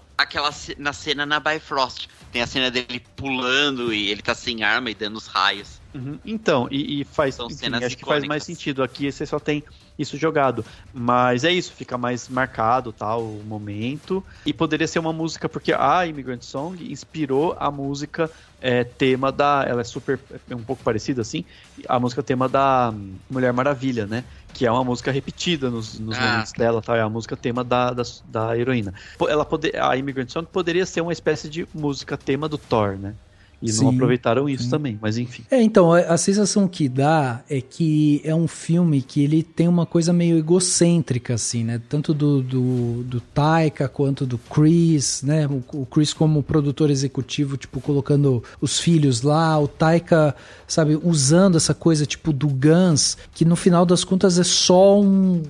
na cena na Bifrost. Tem a cena dele pulando e ele tá sem arma e dando os raios. Uhum. Então, e faz, enfim, acho que faz mais sentido. Aqui você só tem isso jogado. Mas é isso, fica mais marcado, tal, o momento. E poderia ser uma música, porque a Immigrant Song inspirou a música tema da... Ela é um pouco parecida, assim. A música tema da Mulher Maravilha, né? Que é uma música repetida nos momentos dela, tal. É a música tema da heroína. A Immigrant Song poderia ser uma espécie de música tema do Thor, né? E não aproveitaram isso também, mas enfim. Então, a sensação que dá é que é um filme que ele tem uma coisa meio egocêntrica, assim, né? Tanto do Taika quanto do Chris, né? O Chris como produtor executivo, tipo, colocando os filhos lá, o Taika, sabe, usando essa coisa, tipo, do Guns, que no final das contas é só um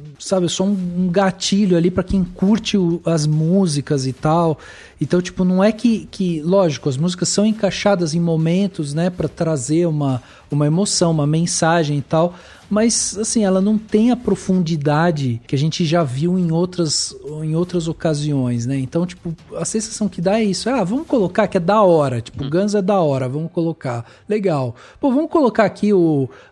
gatilho ali pra quem curte as músicas e tal. Então, tipo, não é que lógico, as músicas são encaixadas em momentos, né, pra trazer uma emoção, uma mensagem e tal, mas, assim, ela não tem a profundidade que a gente já viu em outras ocasiões, né? Então, tipo, a sensação que dá é isso. Vamos colocar que é da hora, tipo, Guns é da hora, vamos colocar. Legal. Pô, vamos colocar aqui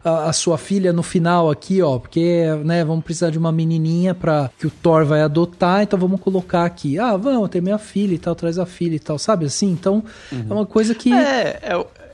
a sua filha no final aqui, ó, porque, né, vamos precisar de uma menininha que o Thor vai adotar, então vamos colocar aqui. Vamos, tem minha filha e tal, traz a filha e tal, sabe assim? Então, é uma coisa que...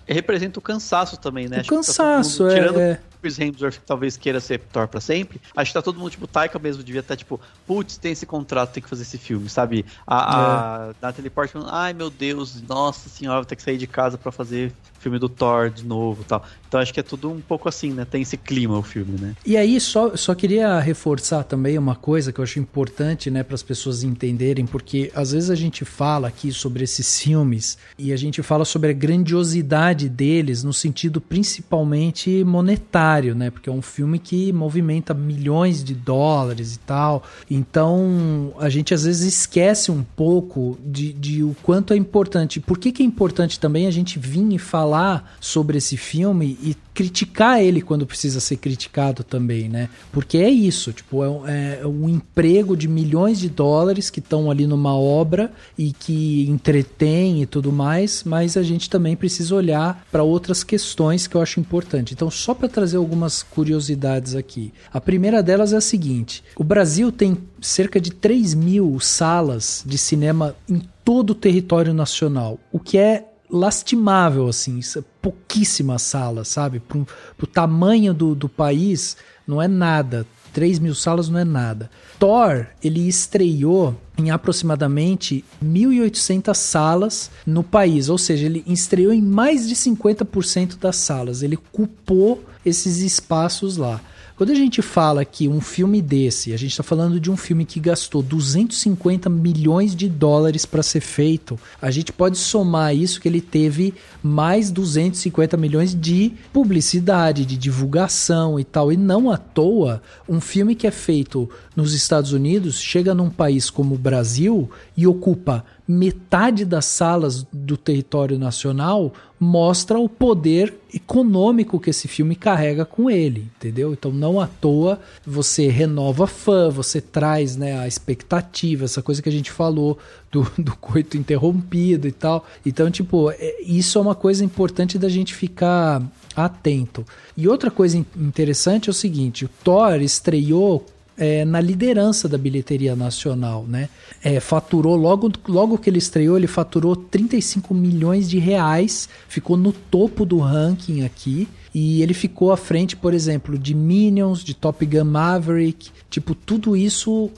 representa o cansaço também, né? O cansaço, tirando Chris Hemsworth, que talvez queira ser Thor pra sempre, acho que tá todo mundo, tipo, Taika mesmo devia estar, tipo, putz, tem esse contrato, tem que fazer esse filme, sabe? A Natalie Portman, ai meu Deus, nossa senhora, vou ter que sair de casa pra fazer filme do Thor de novo e tal. Então acho que é tudo um pouco assim, né? Tem esse clima o filme, né? E aí, só queria reforçar também uma coisa que eu acho importante, né, para as pessoas entenderem, porque às vezes a gente fala aqui sobre esses filmes e a gente fala sobre a grandiosidade deles no sentido principalmente monetário, né? Porque é um filme que movimenta milhões de dólares e tal. Então, a gente às vezes esquece um pouco de o quanto é importante. Por que é importante também a gente vir e falar sobre esse filme e criticar ele quando precisa ser criticado também, né? Porque é isso, tipo, é um emprego de milhões de dólares que estão ali numa obra e que entretém e tudo mais, mas a gente também precisa olhar para outras questões que eu acho importante. Então, só para trazer algumas curiosidades aqui. A primeira delas é a seguinte: o Brasil tem cerca de 3.000 salas de cinema em todo o território nacional, o que é lastimável, assim, pouquíssimas salas, sabe? Pro tamanho do país, não é nada. 3 mil salas não é nada. Thor, ele estreou em aproximadamente 1.800 salas no país, ou seja, ele estreou em mais de 50% das salas, ele ocupou esses espaços lá. Quando a gente fala que um filme desse, a gente está falando de um filme que gastou 250 milhões de dólares para ser feito, a gente pode somar isso que ele teve mais 250 milhões de publicidade, de divulgação e tal. E não à toa, um filme que é feito nos Estados Unidos chega num país como o Brasil e ocupa metade das salas do território nacional, mostra o poder econômico que esse filme carrega com ele, entendeu? Então não à toa você renova fã, você traz, né, a expectativa, essa coisa que a gente falou do coito interrompido e tal. Então, tipo, isso é uma coisa importante da gente ficar atento. E outra coisa interessante é o seguinte, o Thor estreou na liderança da bilheteria nacional, né? Faturou, logo que ele estreou, ele faturou 35 milhões de reais, ficou no topo do ranking aqui, e ele ficou à frente, por exemplo, de Minions, de Top Gun Maverick, tipo, tudo isso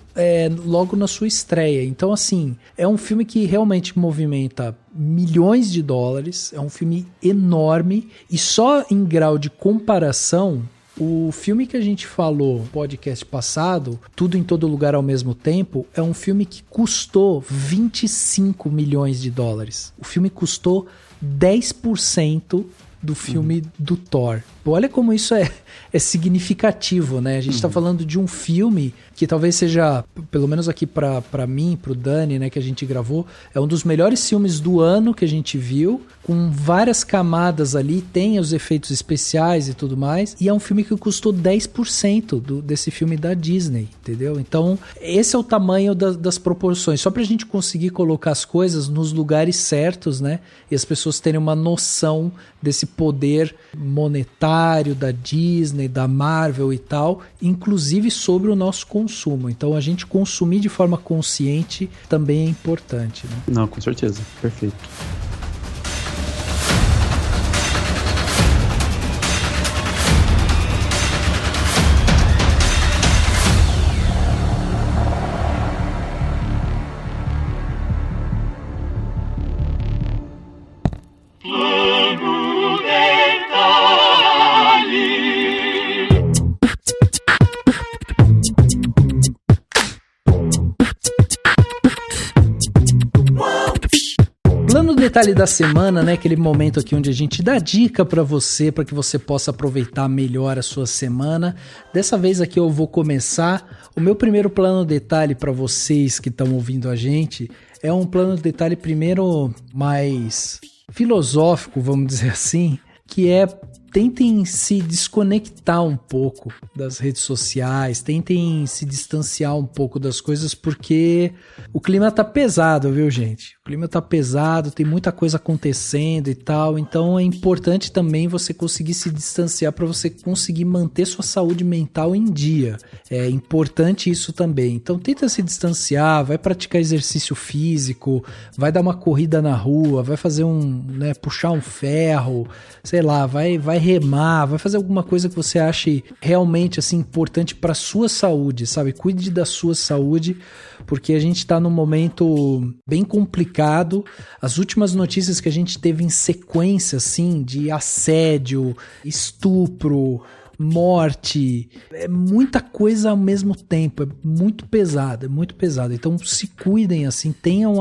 logo na sua estreia. Então, assim, é um filme que realmente movimenta milhões de dólares, é um filme enorme, e só em grau de comparação, o filme que a gente falou no podcast passado, Tudo em Todo Lugar ao Mesmo Tempo, é um filme que custou 25 milhões de dólares. O filme custou 10% do filme do Thor. Olha como isso é significativo, né? A gente tá falando de um filme que talvez seja, pelo menos aqui pra mim, pro Dani, né, que a gente gravou, é um dos melhores filmes do ano que a gente viu, com várias camadas ali, tem os efeitos especiais e tudo mais, e é um filme que custou 10% desse filme da Disney, entendeu? Então, esse é o tamanho das proporções, só pra gente conseguir colocar as coisas nos lugares certos, né, e as pessoas terem uma noção desse poder monetário da Disney, da Marvel e tal, inclusive sobre o nosso consumo. Então a gente consumir de forma consciente também é importante, né? Não, com certeza. Perfeito. Detalhe da semana, né? Aquele momento aqui onde a gente dá dica pra você, para que você possa aproveitar melhor a sua semana. Dessa vez aqui eu vou começar. O meu primeiro plano detalhe para vocês que estão ouvindo a gente é um plano detalhe primeiro mais filosófico, vamos dizer assim, que é: tentem se desconectar um pouco das redes sociais, tentem se distanciar um pouco das coisas, porque o clima tá pesado, viu, gente? O clima tá pesado, tem muita coisa acontecendo e tal, então é importante também você conseguir se distanciar para você conseguir manter sua saúde mental em dia. É importante isso também. Então tenta se distanciar, vai praticar exercício físico, vai dar uma corrida na rua, vai fazer puxar um ferro, sei lá, vai remar, vai fazer alguma coisa que você ache realmente assim importante para sua saúde, sabe? Cuide da sua saúde, porque a gente está num momento bem complicado. As últimas notícias que a gente teve em sequência, assim, de assédio, estupro, morte, é muita coisa ao mesmo tempo, é muito pesado. Então se cuidem, assim, tenham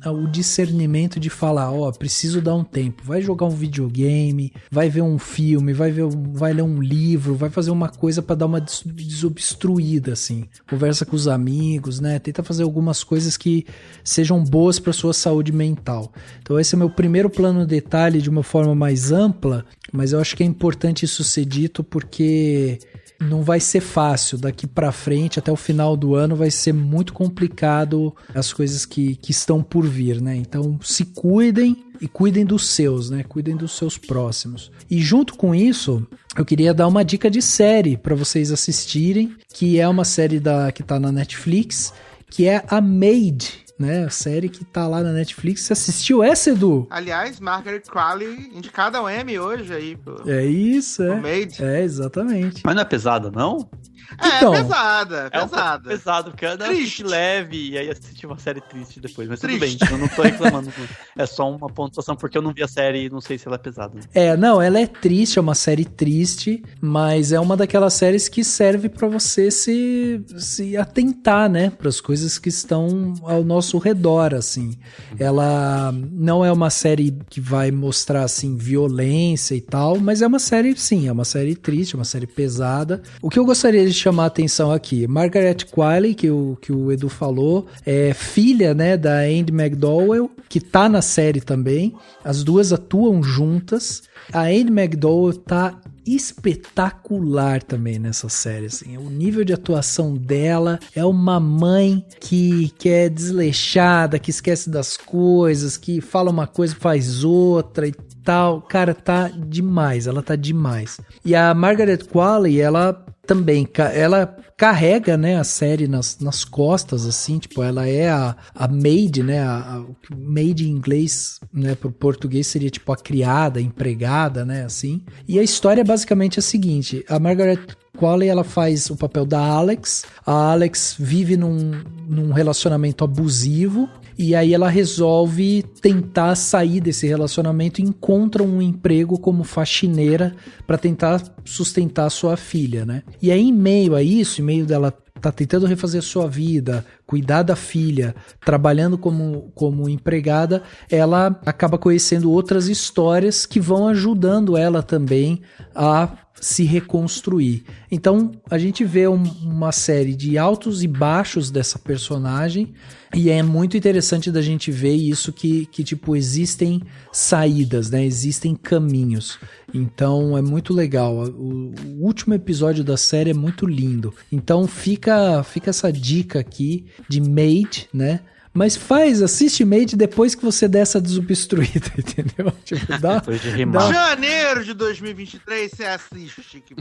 o discernimento de falar, preciso dar um tempo, vai jogar um videogame, vai ver um filme, vai ler um livro, vai fazer uma coisa para dar uma desobstruída, assim, conversa com os amigos, né, tenta fazer algumas coisas que sejam boas para sua saúde mental. Então esse é meu primeiro plano detalhe de uma forma mais ampla, mas eu acho que é importante isso ser dito porque não vai ser fácil, daqui pra frente até o final do ano vai ser muito complicado as coisas que estão por vir, né? Então se cuidem e cuidem dos seus, né? Cuidem dos seus próximos. E junto com isso, eu queria dar uma dica de série para vocês assistirem, que é uma série que tá na Netflix, que é a Maid, né? A série que tá lá na Netflix. Você assistiu essa, Edu? Aliás, Margaret Qualley indicada ao Emmy hoje aí. É isso, Maid. É, exatamente. Mas não é pesada, não? Então, pesada, É um pesada. pouco pesado, porque eu Triste. leve e aí assisti uma série triste depois. Mas tudo Triste. bem, eu não tô reclamando. É só uma pontuação, porque eu não vi a série e não sei se ela é pesada. não, ela é triste, é uma série triste, mas é uma daquelas séries que serve pra você se atentar, né, pras coisas que estão ao nosso redor, assim. Ela não é uma série que vai mostrar, assim, violência e tal, mas é uma série, sim, é uma série triste, é uma série pesada. O que eu gostaria de chamar a atenção aqui, Margaret Qualley, que o Edu falou, é filha, né, da Andie McDowell, que tá na série também. As duas atuam juntas. A Andie McDowell tá espetacular também nessa série, assim. O nível de atuação dela é uma mãe que é desleixada, que esquece das coisas, que fala uma coisa e faz outra e tal. Cara, tá demais, ela tá demais. E a Margaret Qualley, ela também, ela carrega, né, a série nas costas, assim, tipo, ela é a maid, né, a maid em inglês, né, pro português seria tipo a criada, a empregada, né, assim. E a história é basicamente a seguinte, a Margaret Qualley, ela faz o papel da Alex, a Alex vive num relacionamento abusivo, e aí ela resolve tentar sair desse relacionamento e encontra um emprego como faxineira para tentar sustentar sua filha, né? E aí, em meio a isso, em meio dela tá tentando refazer sua vida, cuidar da filha, trabalhando como empregada, ela acaba conhecendo outras histórias que vão ajudando ela também a se reconstruir. Então, a gente vê uma série de altos e baixos dessa personagem, e é muito interessante da gente ver isso que tipo, existem saídas, né? Existem caminhos. Então, é muito legal. O último episódio da série é muito lindo. Então, fica essa dica aqui de Maid, né? Mas assiste Maid depois que você der essa desobstruída, entendeu? Tipo, Depois de rimar. Janeiro de 2023 você assiste. Que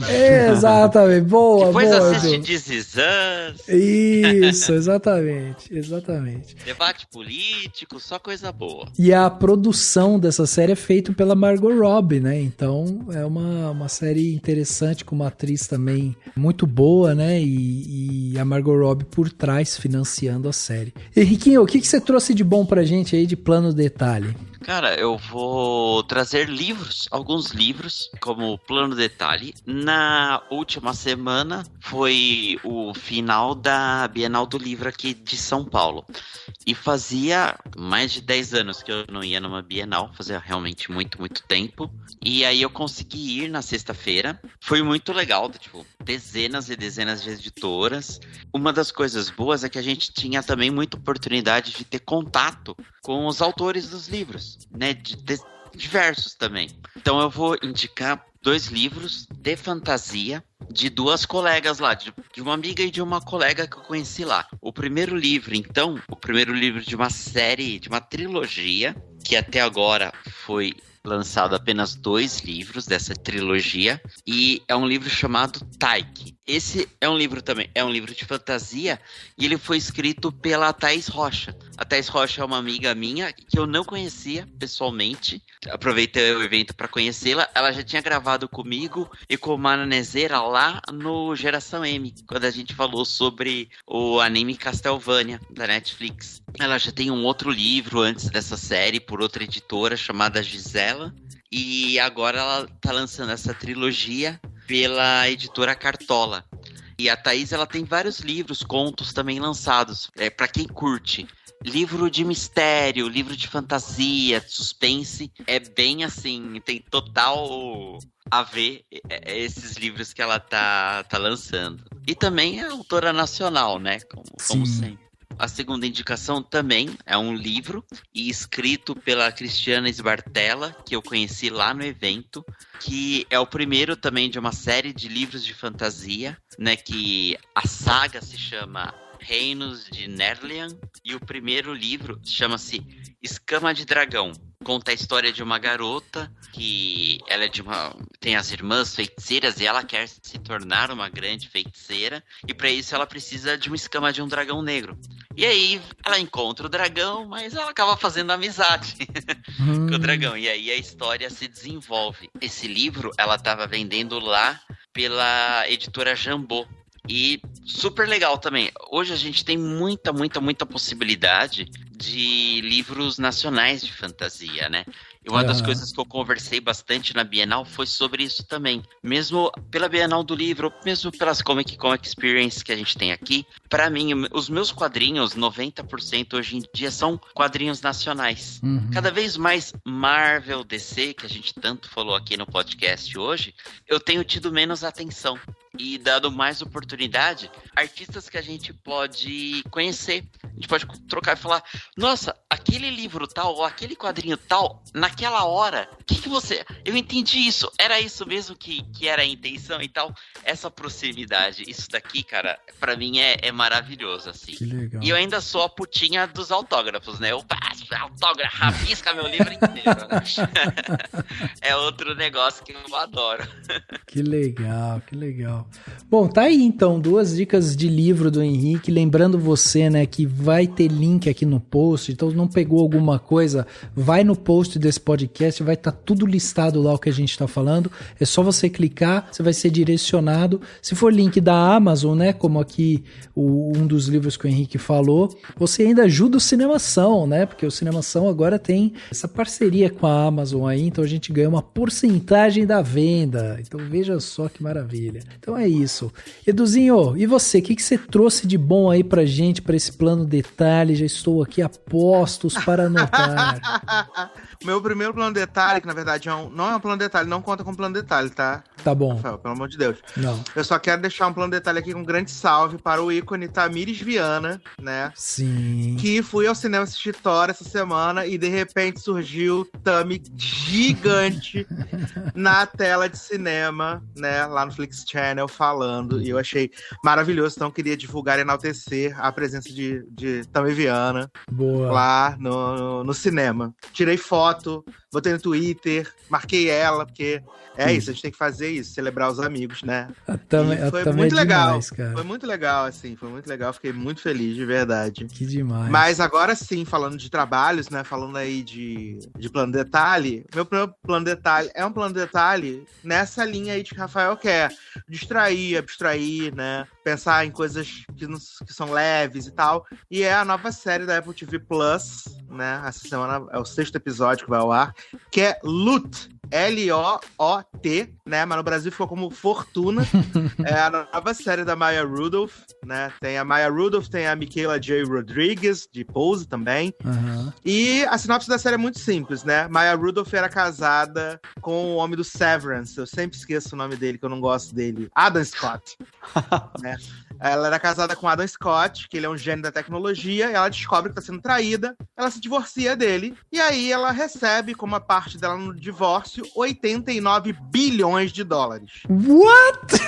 exatamente. Boa, Depois boa. assiste Edu. This Is Us, Isso, exatamente. debate político, só coisa boa. E a produção dessa série é feita pela Margot Robbie, né? Então é uma série interessante, com uma atriz também muito boa, né? E a Margot Robbie por trás financiando a série. Henriquinho, o que você trouxe de bom pra gente aí de Plano Detalhe? Cara, eu vou trazer alguns livros, como Plano Detalhe. Na última semana foi o final da Bienal do Livro aqui de São Paulo. E fazia mais de 10 anos que eu não ia numa Bienal, fazia realmente muito, muito tempo. E aí eu consegui ir na sexta-feira. Foi muito legal, tipo, dezenas e dezenas de editoras. Uma das coisas boas é que a gente tinha também muita oportunidade de ter contato com os autores dos livros, né, diversos também. Então eu vou indicar 2 livros de fantasia de 2 colegas lá, de uma amiga e de uma colega que eu conheci lá. O primeiro livro de uma série, de uma trilogia, que até agora foi lançado apenas 2 livros dessa trilogia, e é um livro chamado Taiki. Esse é um livro de fantasia, e ele foi escrito pela Thaís Rocha. A Thaís Rocha é uma amiga minha que eu não conhecia pessoalmente. Aproveitei o evento para conhecê-la. Ela já tinha gravado comigo e com Mana Nezeira lá no Geração M, quando a gente falou sobre o anime Castlevania da Netflix. Ela já tem um outro livro antes dessa série por outra editora chamada Gisela, e agora ela tá lançando essa trilogia pela editora Cartola. E a Thaís, ela tem vários livros, contos também lançados, para quem curte. Livro de mistério, livro de fantasia, de suspense, é bem assim, tem total a ver esses livros que ela tá lançando. E também é autora nacional, né, como sempre. A segunda indicação também é um livro escrito pela Cristiana Sbartella, que eu conheci lá no evento, que é o primeiro também de uma série de livros de fantasia, né, que a saga se chama Reinos de Nerlian, e o primeiro livro chama-se Escama de Dragão. Conta a história de uma garota que ela tem as irmãs feiticeiras e ela quer se tornar uma grande feiticeira, e para isso ela precisa de uma escama de um dragão negro. E aí ela encontra o dragão, mas ela acaba fazendo amizade com o dragão, e aí a história se desenvolve. Esse livro ela estava vendendo lá pela editora Jambô. E super legal também. Hoje a gente tem muita possibilidade de livros nacionais de fantasia, né? E uma das coisas que eu conversei bastante na Bienal foi sobre isso também. Mesmo pela Bienal do Livro, mesmo pelas Comic Experience que a gente tem aqui, pra mim, os meus quadrinhos, 90% hoje em dia são quadrinhos nacionais. Cada vez mais Marvel, DC, que a gente tanto falou aqui no podcast hoje, eu tenho tido menos atenção. E dado mais oportunidade, artistas que a gente pode conhecer. A gente pode trocar e falar, nossa, aquele livro tal, ou aquele quadrinho tal, naquela hora, o que você... Eu entendi isso, era isso mesmo que era a intenção e tal. Essa proximidade, isso daqui, cara, pra mim é maravilhoso, assim. Que legal. E eu ainda sou a putinha dos autógrafos, né? Eu passo autógrafo, rabisca meu livro inteiro, né? É outro negócio que eu adoro. Que legal, que legal. Bom, tá aí então, 2 dicas de livro do Henrique, lembrando você, né, que vai ter link aqui no post, então não pegou alguma coisa, vai no post desse podcast, vai estar tudo listado lá o que a gente tá falando, é só você clicar, você vai ser direcionado, se for link da Amazon, né, como aqui um dos livros que o Henrique falou, você ainda ajuda o Cinemação, né, porque o Cinemação agora tem essa parceria com a Amazon aí, então a gente ganha uma porcentagem da venda, então veja só que maravilha. Então é isso. Eduzinho, e você? O que você trouxe de bom aí pra gente, pra esse plano detalhe? Já estou aqui a postos para anotar. Meu primeiro plano detalhe, que na verdade não é um plano detalhe, não conta com plano detalhe, tá? Tá bom. Rafael, pelo amor de Deus. Não. Eu só quero deixar um plano detalhe aqui com um grande salve para o ícone Tamires Viana, né? Sim. Que fui ao cinema assistir Thor essa semana e de repente surgiu Tami gigante na tela de cinema, né? Lá no Flix Channel falando. E eu achei maravilhoso, então queria divulgar e enaltecer a presença de Tami Viana. Boa. Lá no cinema. Tirei foto, botei no Twitter, marquei ela, porque é isso, a gente tem que fazer isso, celebrar os amigos, né? Foi muito legal, demais, cara. Foi muito legal, assim, foi muito legal, fiquei muito feliz, de verdade. Que demais. Mas agora sim, falando de trabalhos, né, falando aí de plano detalhe, meu plano detalhe é um plano detalhe nessa linha aí de que o Rafael quer distrair, abstrair, né, pensar em coisas que são leves e tal, e é a nova série da Apple TV Plus, né, essa semana é o 6º episódio que vai ao ar, que é Loot, L-O-O-T, né? Mas no Brasil ficou como Fortuna. É a nova série da Maya Rudolph, né? Tem a Maya Rudolph, tem a Michaela J. Rodriguez, de Pose também. E a sinopse da série é muito simples, né? Maya Rudolph era casada com o homem do Severance. Eu sempre esqueço o nome dele, que eu não gosto dele. Adam Scott. Né? Ela era casada com Adam Scott, que ele é um gênio da tecnologia, e ela descobre que tá sendo traída, ela se divorcia dele, e aí ela recebe, como a parte dela no divórcio, 89 bilhões de dólares. What?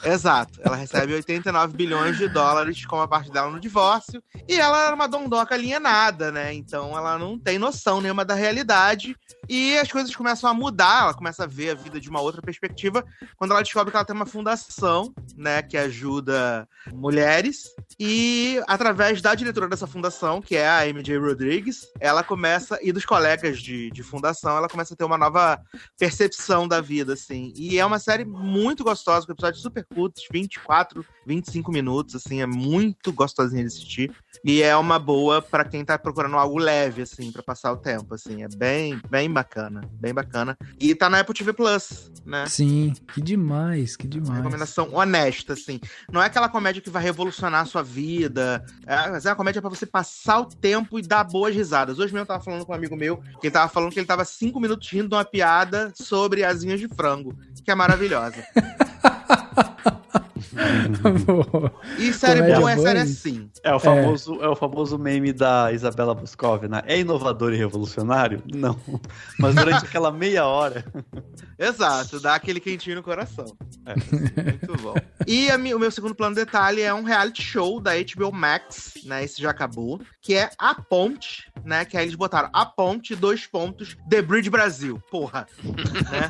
Exato, ela recebe 89 bilhões de dólares como a parte dela no divórcio, e ela era uma dondoca alienada, né? Então ela não tem noção nenhuma da realidade, e as coisas começam a mudar, ela começa a ver a vida de uma outra perspectiva, quando ela descobre que ela tem uma fundação, né, que ajuda mulheres, e através da diretora dessa fundação, que é a MJ Rodrigues, ela começa, e dos colegas de fundação, ela começa a ter uma nova percepção da vida, assim. E é uma série muito gostosa, com episódios super curtos, 24, 25 minutos, assim, é muito gostosinha de assistir. E é uma boa pra quem tá procurando algo leve, assim, pra passar o tempo, assim. É bem bacana, bem bacana. E tá na Apple TV Plus, né? Sim, que demais, que demais. Uma recomendação honesta, assim. Não é aquela comédia que vai revolucionar a sua vida, mas é uma comédia pra você passar o tempo e dar boas risadas. Hoje mesmo eu tava falando com um amigo meu, que ele tava falando que ele tava 5 minutos rindo de uma piada sobre asinhas de frango, que é maravilhosa. E série boa é série assim. É o famoso meme da Isabela Boscov, né? É inovador e revolucionário? Não. Mas durante aquela meia hora... Exato, dá aquele quentinho no coração. Muito bom. E o meu segundo plano detalhe é um reality show da HBO Max, né? Esse já acabou, que é A Ponte, né? Que aí eles botaram A Ponte, 2 pontos, The Bridge Brasil. Porra. Né?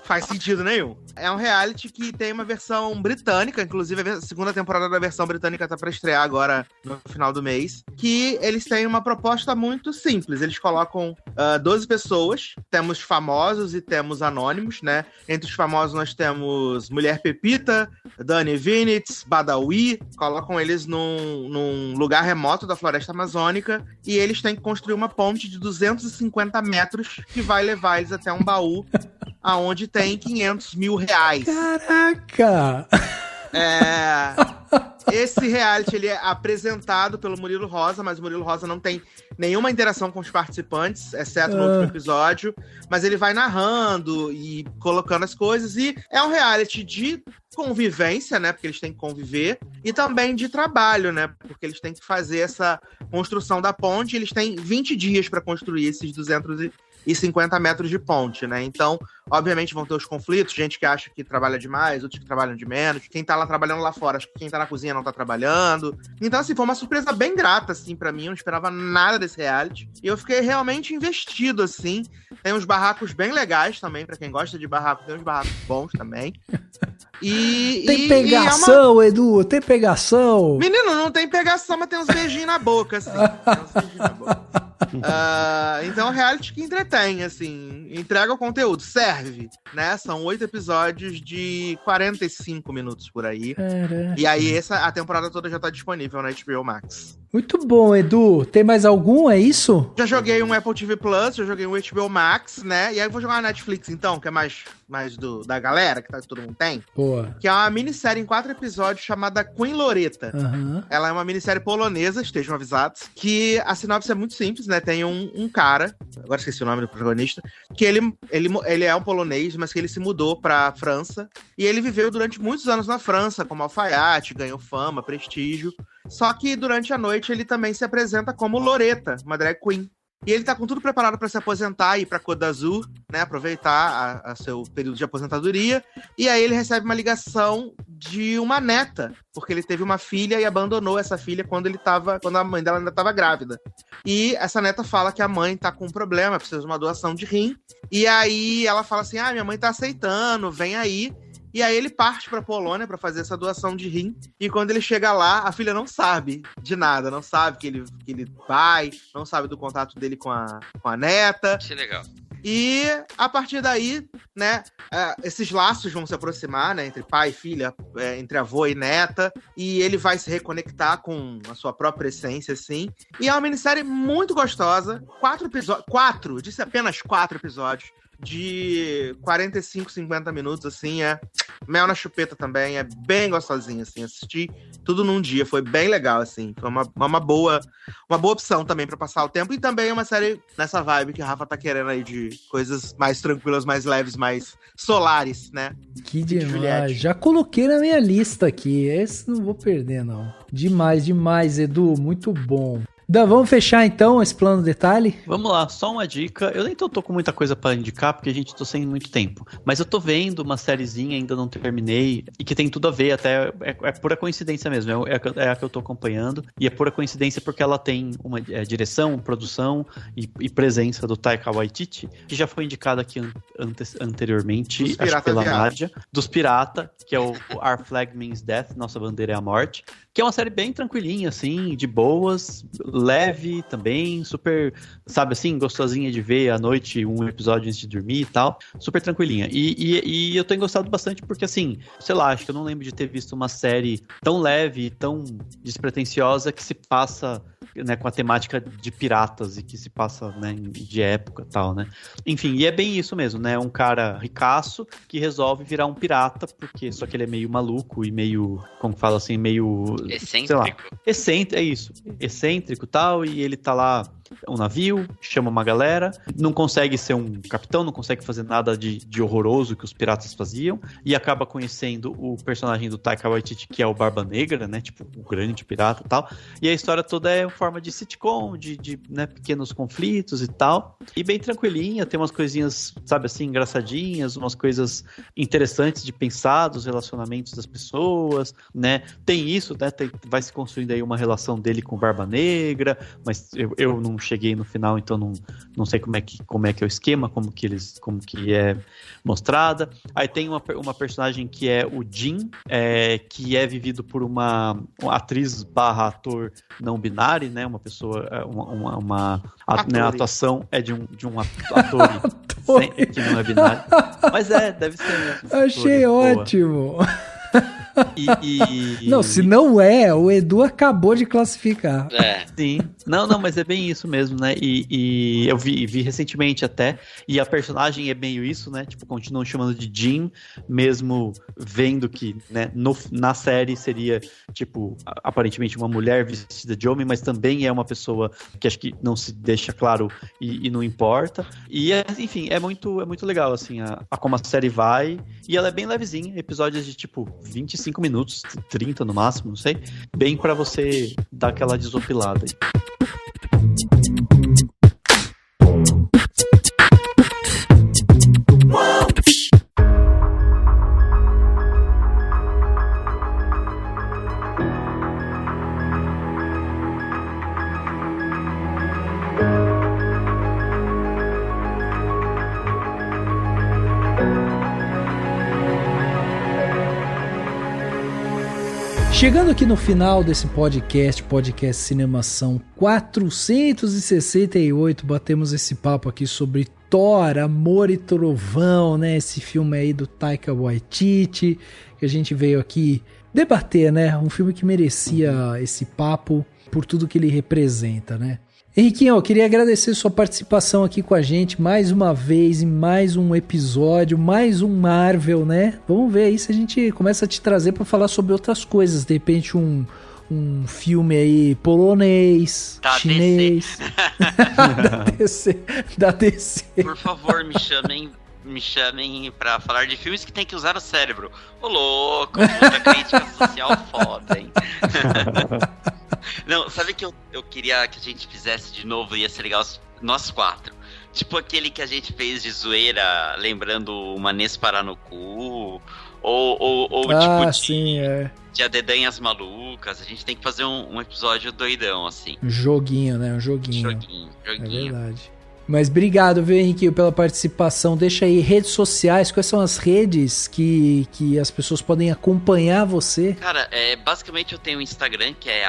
Faz sentido nenhum. É um reality que tem uma versão britânica, inclusive a segunda temporada da versão britânica tá pra estrear agora no final do mês, que eles têm uma proposta muito simples. Eles colocam 12 pessoas, temos famosos e temos anônimos, né? Entre os famosos nós temos Mulher Pepita, Dani Vinitz, Badawi, colocam eles num lugar remoto da floresta amazônica e eles têm que construir uma ponte de 250 metros que vai levar eles até um baú aonde tem 500 mil reais. Caraca! Esse reality ele é apresentado pelo Murilo Rosa, mas o Murilo Rosa não tem nenhuma interação com os participantes, exceto no último episódio, mas ele vai narrando e colocando as coisas, e é um reality de convivência, né, porque eles têm que conviver, e também de trabalho, né, porque eles têm que fazer essa construção da ponte, eles têm 20 dias para construir esses 250 metros de ponte, né? Então, obviamente, vão ter os conflitos, gente que acha que trabalha demais, outros que trabalham de menos, quem tá lá trabalhando lá fora, acho que quem tá na cozinha não tá trabalhando. Então, assim, foi uma surpresa bem grata, assim, pra mim, eu não esperava nada desse reality, e eu fiquei realmente investido, assim. Tem uns barracos bem legais também, pra quem gosta de barraco, tem uns barracos bons também. Tem pegação, Edu, tem pegação. Menino, não tem pegação, mas tem uns beijinhos na boca, assim. Tem uns beijinhos na boca. Então é um reality que entretém, assim, entrega o conteúdo, serve, né? São 8 episódios de 45 minutos por aí. Caraca. E aí a temporada toda já tá disponível na HBO Max. Muito bom, Edu. Tem mais algum, é isso? Já joguei um Apple TV Plus, já joguei um HBO Max, né? E aí eu vou jogar uma Netflix, então, que é mais da galera, que todo mundo tem. Boa. Que é uma minissérie em 4 episódios chamada Queen Loretta. Uhum. Ela é uma minissérie polonesa, estejam avisados, que a sinopse é muito simples, né? Tem um cara, agora esqueci o nome do protagonista, que ele é um polonês, mas que ele se mudou pra França, e ele viveu durante muitos anos na França, como alfaiate, ganhou fama, prestígio. Só que durante a noite ele também se apresenta como Loretta, uma drag queen. E ele tá com tudo preparado para se aposentar e ir pra Côte d'Azur, né? Aproveitar a seu período de aposentadoria. E aí ele recebe uma ligação de uma neta, porque ele teve uma filha e abandonou essa filha quando a mãe dela ainda estava grávida. E essa neta fala que a mãe tá com um problema, precisa de uma doação de rim. E aí ela fala assim: minha mãe tá aceitando, vem aí. E aí ele parte pra Polônia pra fazer essa doação de rim. E quando ele chega lá, a filha não sabe de nada. Não sabe que ele vai, não sabe do contato dele com a neta. Que legal. E a partir daí, né, esses laços vão se aproximar, né, entre pai e filha, entre avô e neta. E ele vai se reconectar com a sua própria essência, assim. E é uma minissérie muito gostosa. 4 episódios, disse apenas 4 episódios. De 45, 50 minutos, assim, mel na chupeta também, é bem gostosinho, assim, assisti tudo num dia, foi bem legal, assim, foi uma boa opção também pra passar o tempo, e também é uma série nessa vibe que a Rafa tá querendo aí, de coisas mais tranquilas, mais leves, mais solares, né? Que demais, já coloquei na minha lista aqui, esse não vou perder, não. Demais, Edu, muito bom. Dan, vamos fechar então esse plano detalhe? Vamos lá, só uma dica. Eu nem tô com muita coisa pra indicar, porque a gente tô sem muito tempo. Mas eu tô vendo uma sériezinha, ainda não terminei, e que tem tudo a ver, até é pura coincidência mesmo, é a que eu tô acompanhando, e é pura coincidência porque ela tem uma direção, produção e presença do Taika Waititi, que já foi indicado aqui anteriormente, acho que pela Nádia, dos Pirata, que é o Our Flag Means Death, Nossa Bandeira é a Morte, que é uma série bem tranquilinha, assim, de boas, leve também, super, sabe assim, gostosinha de ver à noite, um episódio antes de dormir e tal, super tranquilinha. E eu tenho gostado bastante porque, assim, sei lá, acho que eu não lembro de ter visto uma série tão leve, tão despretensiosa, que se passa, né, com a temática de piratas e que se passa, né, de época e tal, né. Enfim, e é bem isso mesmo, né, um cara ricaço que resolve virar um pirata, porque só que ele é meio maluco e meio, como fala assim, meio... excêntrico. Sei lá, excêntrico, é isso, excêntrico e tal, e ele tá lá, um navio, chama uma galera, não consegue ser um capitão, não consegue fazer nada de horroroso que os piratas faziam, e acaba conhecendo o personagem do Taika Waititi, que é o Barba Negra, né, tipo, o grande pirata e tal, e a história toda é em forma de sitcom, de né, pequenos conflitos e tal, e bem tranquilinha, tem umas coisinhas, sabe assim, engraçadinhas, umas coisas interessantes de pensar dos relacionamentos das pessoas, né, tem isso, né, vai se construindo aí uma relação dele com Barba Negra, mas eu não não cheguei no final, então não sei como é que é o esquema, como que é mostrada. Aí tem uma personagem que é o Jin, que é vivido por uma atriz / ator não binário, né? Uma pessoa, né, a atuação é de um ator que não é binário. Mas deve ser mesmo. Achei ótimo. E... Não, se não o Edu acabou de classificar. Sim. Não, mas é bem isso mesmo, né? E eu vi recentemente até, e a personagem é meio isso, né? Tipo, continuam chamando de Jin, mesmo vendo que, né, na série seria, tipo, aparentemente uma mulher vestida de homem, mas também é uma pessoa que acho que não se deixa claro e não importa. E, enfim, é muito legal, assim, a como a série vai, e ela é bem levezinha, episódios de, tipo, 25 minutos, 30 no máximo, não sei, bem pra você dar aquela desopilada aí. Chegando aqui no final desse podcast Cinemação 468, batemos esse papo aqui sobre Thor, Amor e Trovão, né? Esse filme aí do Taika Waititi, que a gente veio aqui debater, né? Um filme que merecia esse papo por tudo que ele representa, né? Henriquinho, eu queria agradecer sua participação aqui com a gente mais uma vez em mais um episódio, mais um Marvel, né? Vamos ver aí se a gente começa a te trazer para falar sobre outras coisas, de repente um filme aí polonês, chinês, da DC. Por favor, me chamem pra falar de filmes que tem que usar o cérebro. Ô louco, muita crítica social foda, hein? Não, sabe que eu queria que a gente fizesse de novo, ia ser legal nós 4. Tipo aquele que a gente fez de zoeira, lembrando o Manês parar no cu, ou tipo sim, de A Dedanhas Malucas. A gente tem que fazer um episódio doidão, assim. Um joguinho, né? Um joguinho. É verdade. Mas obrigado, viu, Henrique, pela participação. Deixa aí redes sociais, quais são as redes que as pessoas podem acompanhar você? Cara, basicamente eu tenho o Instagram, que é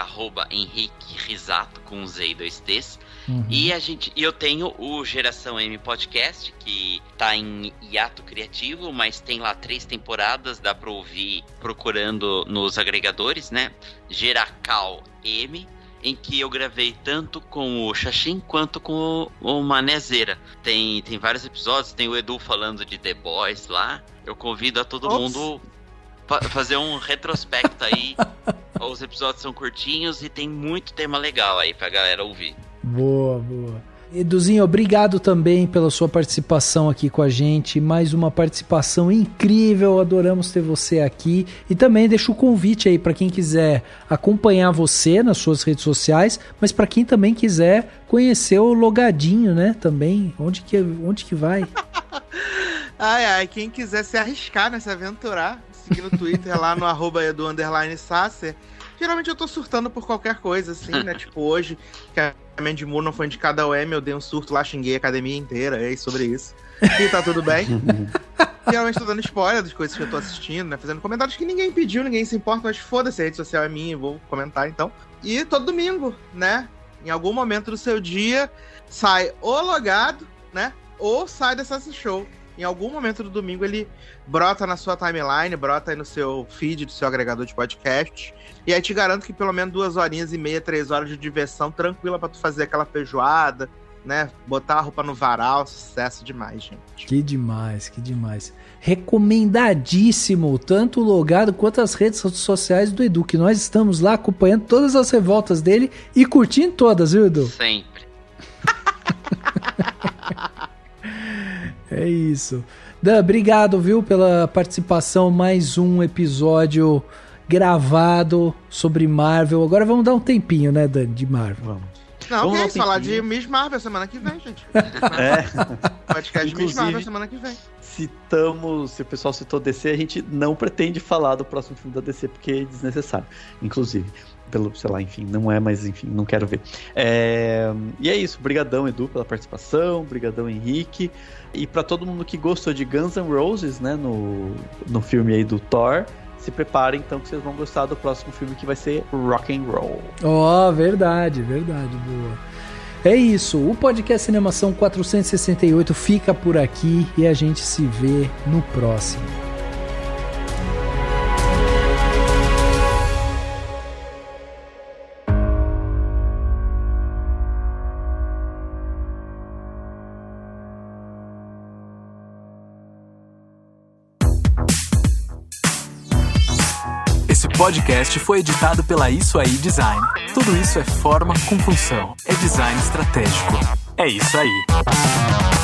@henriquerisato, com Z e 2 T's. E eu tenho o Geração M Podcast, que tá em hiato criativo, mas tem lá 3 temporadas, dá pra ouvir procurando nos agregadores, né? Geracal M, em que eu gravei tanto com o Xaxim quanto com o Manezeira. Tem vários episódios, tem o Edu falando de The Boys lá. Eu convido a todo mundo fazer um retrospecto aí. Os episódios são curtinhos e tem muito tema legal aí pra galera ouvir. Boa. Eduzinho, obrigado também pela sua participação aqui com a gente, mais uma participação incrível, adoramos ter você aqui, e também deixo o convite aí para quem quiser acompanhar você nas suas redes sociais, mas para quem também quiser conhecer o Logadinho, né, também, onde que vai? Quem quiser se arriscar, né, se aventurar, seguir no Twitter lá no @edu_sasser. Geralmente eu tô surtando por qualquer coisa, assim, né? Tipo, hoje, que a Mandy Moore não foi indicada ao Emmy, eu dei um surto lá, xinguei a academia inteira, sobre isso. E tá tudo bem. Geralmente tô dando spoiler das coisas que eu tô assistindo, né? Fazendo comentários que ninguém pediu, ninguém se importa, mas foda-se, a rede social é minha, eu vou comentar então. E todo domingo, né? Em algum momento do seu dia, sai o Logado, né? Ou sai do Assassin's Show. Em algum momento do domingo ele brota na sua timeline, brota aí no seu feed do seu agregador de podcast. E aí te garanto que pelo menos 2 horinhas e meia, 3 horas de diversão tranquila pra tu fazer aquela feijoada, né? Botar a roupa no varal, sucesso demais, gente. Que demais. Recomendadíssimo, tanto o Logado quanto as redes sociais do Edu, que nós estamos lá acompanhando todas as revoltas dele e curtindo todas, viu, Edu? Sempre. É isso. Dan, obrigado, viu, pela participação, mais um episódio gravado sobre Marvel. Agora vamos dar um tempinho, né, Dan, de Marvel. Vamos. Não, ok, falar de Miss Marvel semana que vem, gente. Podcast de Miss Marvel semana que vem. Se o pessoal citou DC, a gente não pretende falar do próximo filme da DC, porque é desnecessário, inclusive. Sei lá, enfim, não é, mas enfim, não quero ver. E é isso, brigadão, Edu, pela participação, brigadão, Henrique. E pra todo mundo que gostou de Guns N' Roses, né, no filme aí do Thor, se preparem então que vocês vão gostar do próximo filme, que vai ser Rock and Roll. Verdade, boa. É isso, o podcast Cinemação 468 fica por aqui e a gente se vê no próximo. Esse podcast foi editado pela Isso Aí Design. Tudo isso é forma com função. É design estratégico. É isso aí.